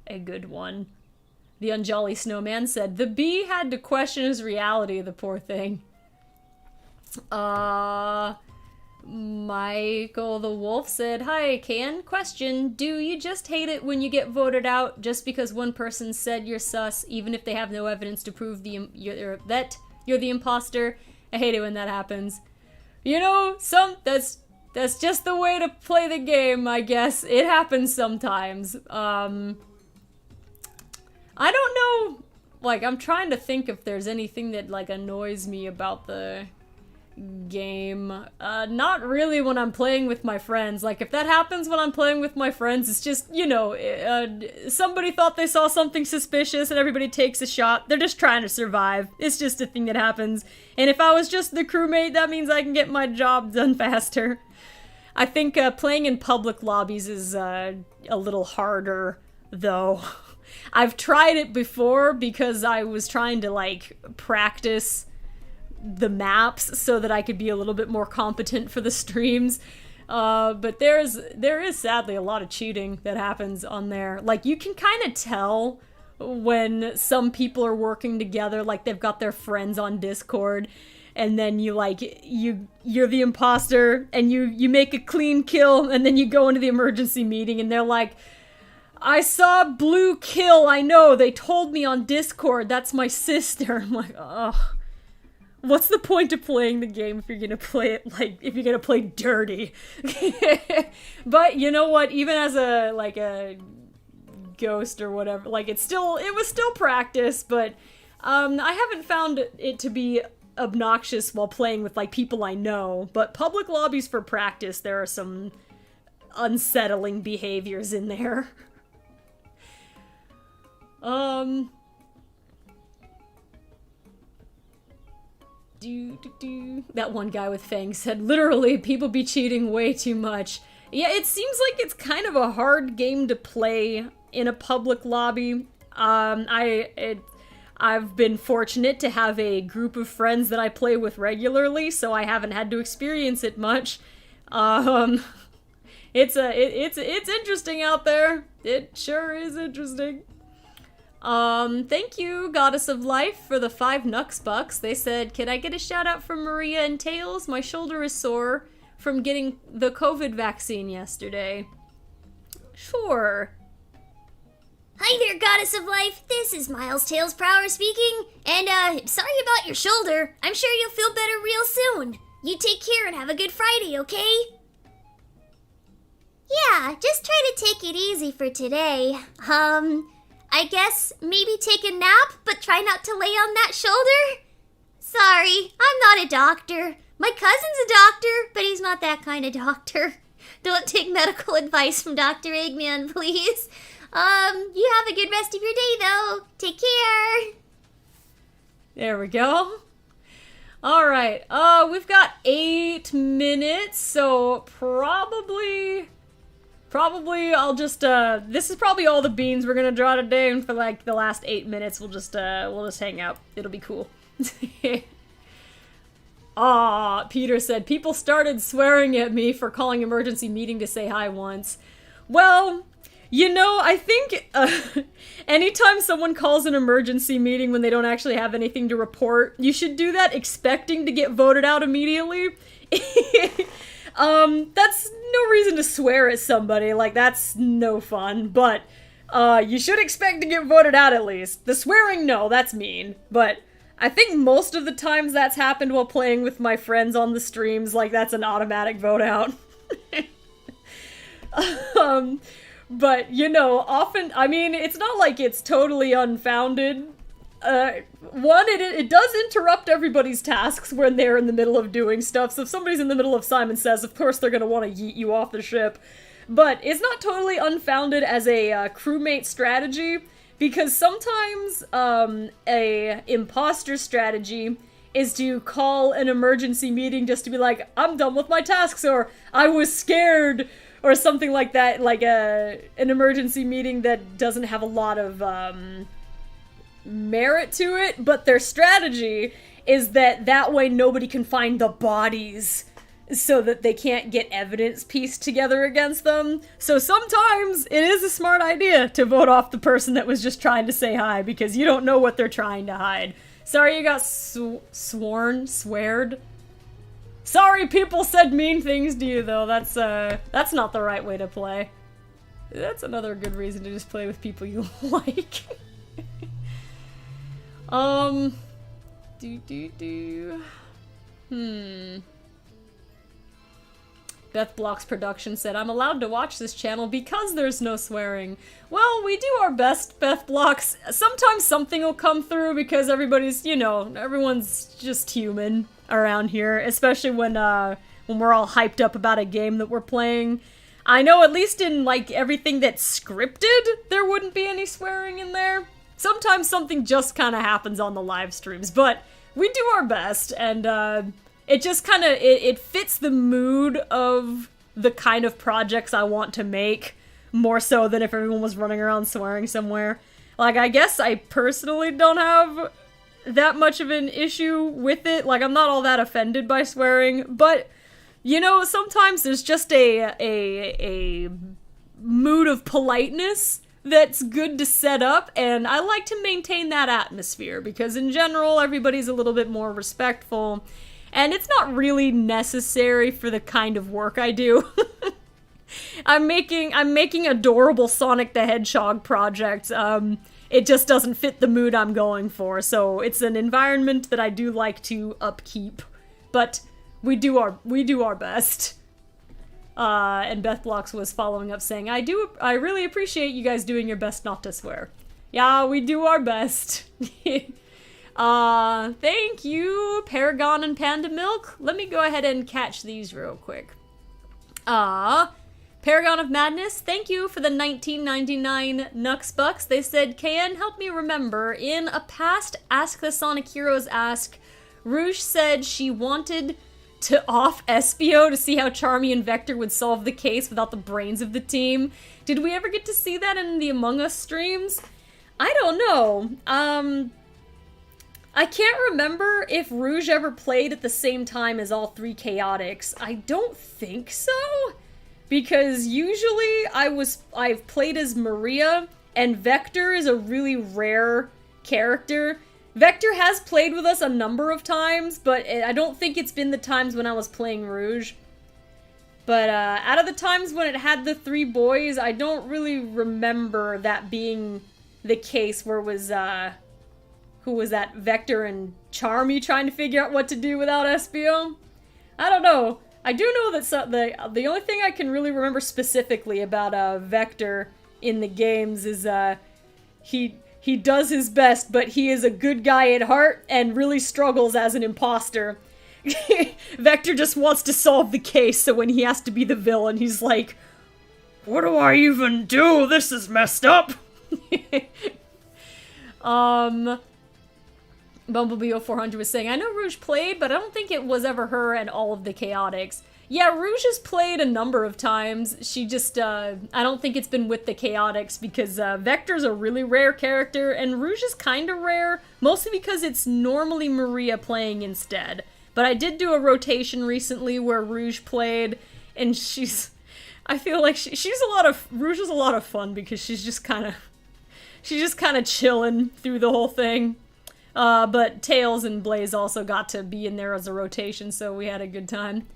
S1: A good one. The Unjolly Snowman said, the bee had to question his reality, the poor thing. Michael the Wolf said, hi, Can. Question, do you just hate it when you get voted out just because one person said you're sus, even if they have no evidence to prove that you're the imposter? I hate it when that happens. You know, that's just the way to play the game, I guess. It happens sometimes. I don't know, like, I'm trying to think if there's anything that, like, annoys me about the game. Not really when I'm playing with my friends. Like, if that happens when I'm playing with my friends, it's just, you know, somebody thought they saw something suspicious and everybody takes a shot. They're just trying to survive. It's just a thing that happens. And if I was just the crewmate, that means I can get my job done faster. I think playing in public lobbies is a little harder, though. I've tried it before because I was trying to, like, practice the maps so that I could be a little bit more competent for the streams. But there is sadly a lot of cheating that happens on there. Like, you can kind of tell when some people are working together, like they've got their friends on Discord, and then you're the imposter, and you make a clean kill, and then you go into the emergency meeting, and they're like, I saw Blue kill, I know, they told me on Discord, that's my sister. I'm like, ugh. What's the point of playing the game if you're gonna play it, like, if you're gonna play dirty? But you know what, even as a ghost or whatever, like, it was still practice, but, I haven't found it to be obnoxious while playing with, like, people I know, but public lobbies for practice, there are some unsettling behaviors in there. That one guy with fangs said, literally, people be cheating way too much. Yeah, it seems like it's kind of a hard game to play in a public lobby. I've been fortunate to have a group of friends that I play with regularly, so I haven't had to experience it much. It's interesting out there. It sure is interesting. Thank you, Goddess of Life, for the 5 Nux bucks. They said, can I get a shout out from Maria and Tails? My shoulder is sore from getting the COVID vaccine yesterday. Sure.
S2: Hi there, Goddess of Life. This is Miles Tails Prower speaking. And, sorry about your shoulder. I'm sure you'll feel better real soon. You take care and have a good Friday, okay? Yeah, just try to take it easy for today. I guess maybe take a nap, but try not to lay on that shoulder? Sorry, I'm not a doctor. My cousin's a doctor, but he's not that kind of doctor. Don't take medical advice from Dr. Eggman, please. You have a good rest of your day, though. Take care.
S1: There we go. Alright, we've got 8 minutes, so probably I'll just, this is probably all the beans we're gonna draw today, and for like the last 8 minutes we'll just hang out. It'll be cool. Peter said, people started swearing at me for calling emergency meeting to say hi once. Well, you know, I think anytime someone calls an emergency meeting when they don't actually have anything to report, you should do that expecting to get voted out immediately. That's no reason to swear at somebody, like that's no fun, but you should expect to get voted out at least. The swearing, no, that's mean, but I think most of the times that's happened while playing with my friends on the streams, like that's an automatic vote out. But, you know, often, I mean, it's not like it's totally unfounded. One, it does interrupt everybody's tasks when they're in the middle of doing stuff, so if somebody's in the middle of Simon Says, of course they're gonna want to yeet you off the ship. But it's not totally unfounded as a crewmate strategy, because sometimes a imposter strategy is to call an emergency meeting just to be like, I'm done with my tasks, or I was scared, or something like that, like an emergency meeting that doesn't have a lot of merit to it, but their strategy is that way nobody can find the bodies so that they can't get evidence pieced together against them. So sometimes it is a smart idea to vote off the person that was just trying to say hi, because you don't know what they're trying to hide. Sorry you got sweared. Sorry people said mean things to you, though. That's not the right way to play. That's another good reason to just play with people you like. Beth Block's production said, I'm allowed to watch this channel because there's no swearing. Well, we do our best, Beth Blocks. Sometimes something will come through because everybody's, you know, everyone's just human around here, especially when we're all hyped up about a game that we're playing. I know at least in, like, everything that's scripted, there wouldn't be any swearing in there. Sometimes something just kind of happens on the live streams, but we do our best, and it just kind of, it fits the mood of the kind of projects I want to make, more so than if everyone was running around swearing somewhere. Like, I guess I personally don't have that much of an issue with it. Like, I'm not all that offended by swearing, but, you know, sometimes there's just a mood of politeness that's good to set up, and I like to maintain that atmosphere, because in general, everybody's a little bit more respectful, and it's not really necessary for the kind of work I do. I'm making adorable Sonic the Hedgehog projects. It just doesn't fit the mood I'm going for, so it's an environment that I do like to upkeep. But we do our best. And Beth Blocks was following up saying, I really appreciate you guys doing your best not to swear. Yeah, we do our best. Thank you, Paragon and Panda Milk. Let me go ahead and catch these real quick. Paragon of Madness, thank you for the 1999 Nux Bucks. They said, KN, help me remember, in a past Ask the Sonic Heroes Ask, Rouge said she wanted to off Espio to see how Charmy and Vector would solve the case without the brains of the team. Did we ever get to see that in the Among Us streams? I don't know. I can't remember if Rouge ever played at the same time as all three Chaotix. I don't think so, because usually I've played as Maria, and Vector is a really rare character. Vector has played with us a number of times, but I don't think it's been the times when I was playing Rouge. But out of the times when it had the three boys, I don't really remember that being the case where it was, who was that, Vector and Charmy trying to figure out what to do without Espio? I don't know. I do know that the only thing I can really remember specifically about Vector in the games is he does his best, but he is a good guy at heart and really struggles as an imposter. Vector just wants to solve the case, so when he has to be the villain, he's like, what do I even do? This is messed up. Bumblebee 0400 was saying, I know Rouge played, but I don't think it was ever her and all of the Chaotix. Yeah, Rouge has played a number of times. She just, I don't think it's been with the Chaotix because Vector's a really rare character and Rouge is kind of rare, mostly because it's normally Maria playing instead. But I did do a rotation recently where Rouge played, and I feel like Rouge is a lot of fun because she's just kind of chilling through the whole thing. But Tails and Blaze also got to be in there as a rotation, so we had a good time.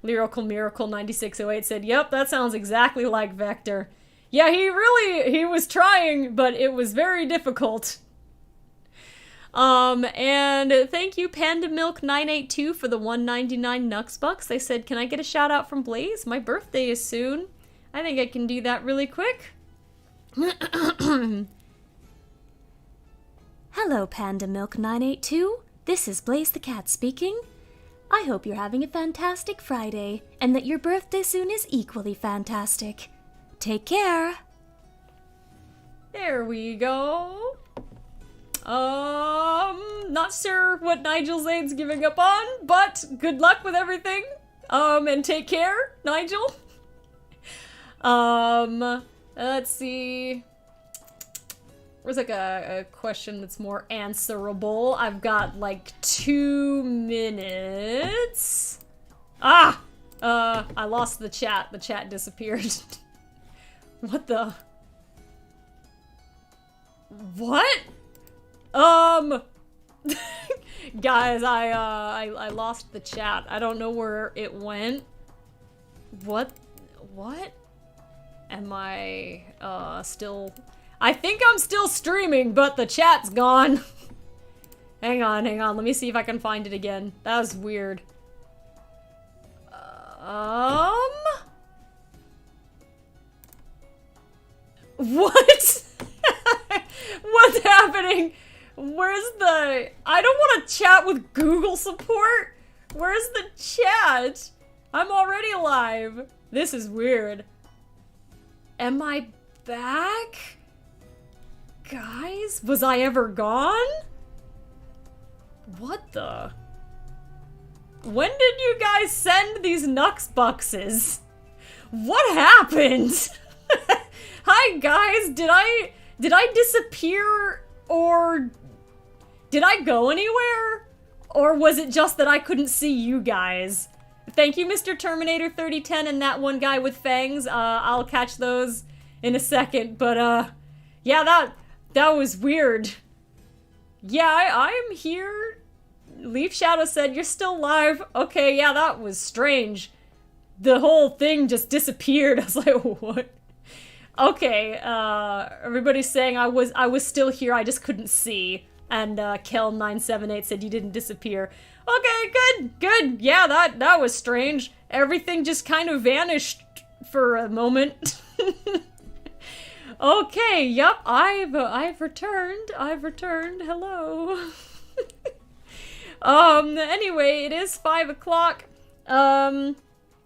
S1: Lyrical Miracle 9608 said, yep, that sounds exactly like Vector. Yeah, he was trying, but it was very difficult. And thank you Panda Milk 982 for the 199 Nux Bucks. They said, can I get a shout out from Blaze? My birthday is soon. I think I can do that really quick.
S3: Hello, Panda Milk 982. This is Blaze the Cat speaking. I hope you're having a fantastic Friday, and that your birthday soon is equally fantastic. Take care.
S1: There we go. Not sure what Nigel Zane's giving up on, but good luck with everything. And take care, Nigel. Let's see. There's like a question that's more answerable. I've got like 2 minutes. I lost the chat. The chat disappeared. What the? What? Guys, I lost the chat. I don't know where it went. What? Am I, still... I think I'm still streaming, but the chat's gone. Hang on. Let me see if I can find it again. That was weird. What? What's happening? Where's the... I don't want to chat with Google support. Where's the chat? I'm already live. This is weird. Am I back? Guys, was I ever gone? What the? When did you guys send these Nux Buckses? What happened? Hi guys, did I disappear or did I go anywhere? Or was it just that I couldn't see you guys? Thank you, Mr. Terminator 3010 and that one guy with fangs. I'll catch those in a second, but yeah, that was weird. Yeah, I am here. Leaf Shadow said, you're still live. Okay, yeah, that was strange. The whole thing just disappeared. I was like, what? Okay, everybody's saying I was still here, I just couldn't see. And Kel978 said you didn't disappear. Okay, good. Yeah, that was strange. Everything just kind of vanished for a moment. Okay, yep, I've returned. Hello. Anyway, it is 5 o'clock. I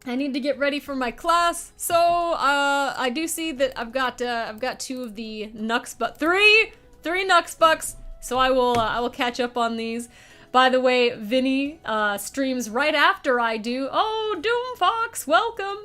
S1: need to get ready for my class. So, I do see that I've got 2 of the Nux, but 3 Nux Bucks. So I will catch up on these. By the way, Vinny streams right after I do. Oh, Doomfox, welcome.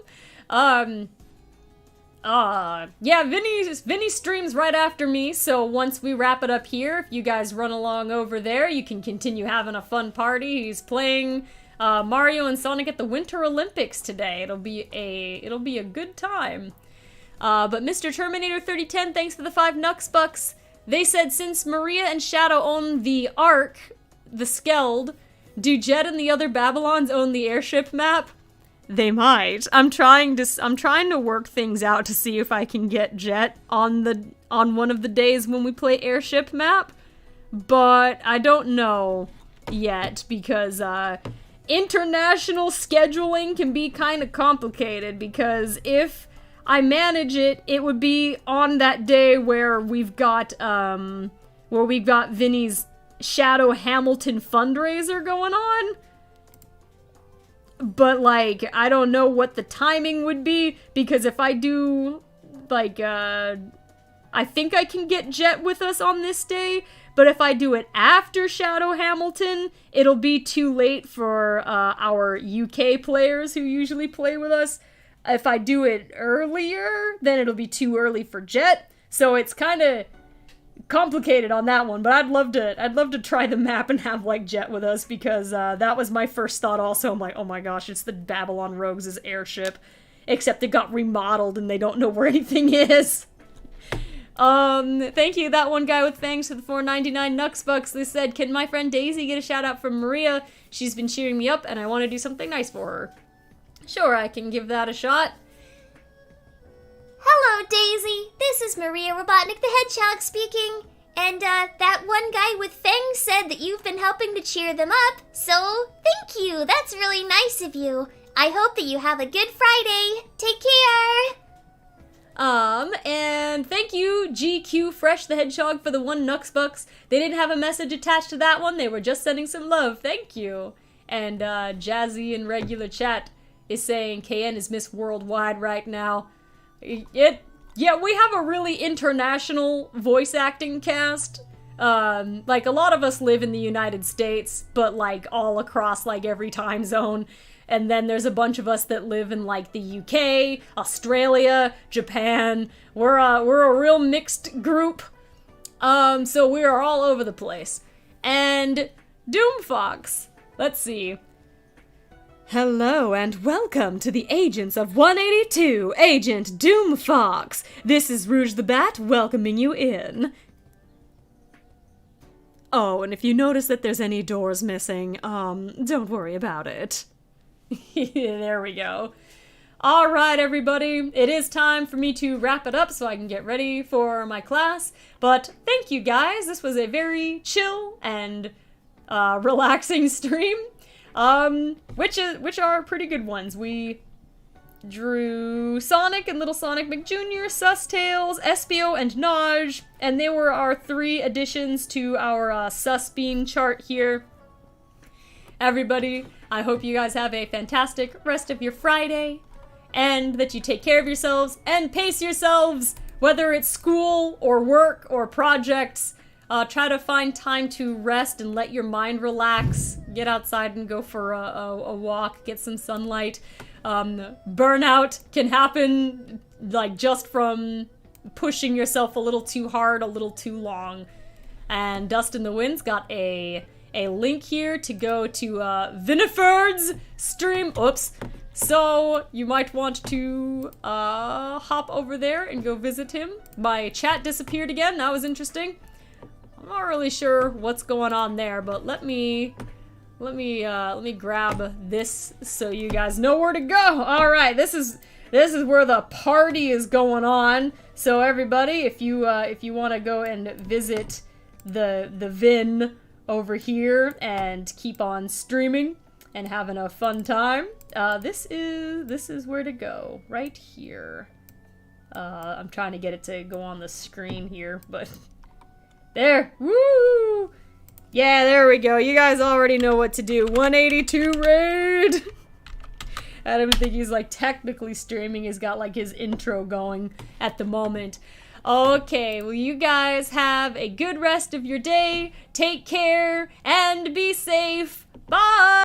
S1: Yeah, Vinny streams right after me, so once we wrap it up here, if you guys run along over there, you can continue having a fun party. He's playing Mario and Sonic at the Winter Olympics today. It'll be a good time. But Mr. Terminator 3010, thanks for the 5 Nux Bucks. They said since Maria and Shadow own the Ark, the Skeld, do Jet and the other Babylons own the airship map? They might. I'm trying to work things out to see if I can get Jet on one of the days when we play airship map, but I don't know yet because international scheduling can be kind of complicated, because if I manage it, it would be on that day where we've got Vinny's Shadow Hamilton fundraiser going on. But, like, I don't know what the timing would be, because if I do, like, I think I can get Jet with us on this day, but if I do it after Shadow Hamilton, it'll be too late for our UK players who usually play with us. If I do it earlier, then it'll be too early for Jet. So it's kind of complicated on that one, but I'd love to try the map and have, like, Jet with us, because that was my first thought also. I'm like, oh my gosh, it's the Babylon Rogues' airship, except it got remodeled and they don't know where anything is. Thank you, that one guy with fangs, for the $4.99 Nux Bucks. They said, can my friend Daisy get a shout out from Maria? She's been cheering me up and I want to do something nice for her. Sure, I can give that a shot.
S2: Hello, Daisy. This is Maria Robotnik the Hedgehog speaking. And, that one guy with fangs said that you've been helping to cheer them up, so thank you. That's really nice of you. I hope that you have a good Friday. Take care.
S1: And thank you, GQ Fresh the Hedgehog, for the 1 Nux Bucks. They didn't have a message attached to that one, they were just sending some love. Thank you. And, Jazzy in regular chat is saying KN is Miss Worldwide right now. Yeah, we have a really international voice acting cast. Like, a lot of us live in the United States, but, like, all across, like, every time zone. And then there's a bunch of us that live in, like, the UK, Australia, Japan. We're a real mixed group. So we are all over the place. And Doomfox, let's see. Hello and welcome to the Agents of 182, Agent Doomfox. This is Rouge the Bat welcoming you in. Oh, and if you notice that there's any doors missing, don't worry about it. There we go. Alright, everybody, it is time for me to wrap it up so I can get ready for my class. But thank you guys, this was a very chill and relaxing stream. Which are pretty good ones. We drew Sonic and Little Sonic McJr., Sustails, Espio, and Naj, and they were our 3 additions to our Sus Beam chart here. Everybody, I hope you guys have a fantastic rest of your Friday, and that you take care of yourselves and pace yourselves, whether it's school or work or projects. Try to find time to rest and let your mind relax. Get outside and go for a walk, get some sunlight. Burnout can happen, like, just from pushing yourself a little too hard, a little too long. And Dust in the Wind's got a link here to go to Viniferd's stream. Oops. So you might want to hop over there and go visit him. My chat disappeared again. That was interesting. I'm not really sure what's going on there, but let me grab this so you guys know where to go. All right, this is where the party is going on. So everybody, if you want to go and visit the Vin over here and keep on streaming and having a fun time, this is where to go, right here. I'm trying to get it to go on the screen here, but there, woo! Yeah, there we go. You guys already know what to do. 182 raid! I don't think he's, like, technically streaming. He's got, like, his intro going at the moment. Okay, well, you guys have a good rest of your day. Take care and be safe.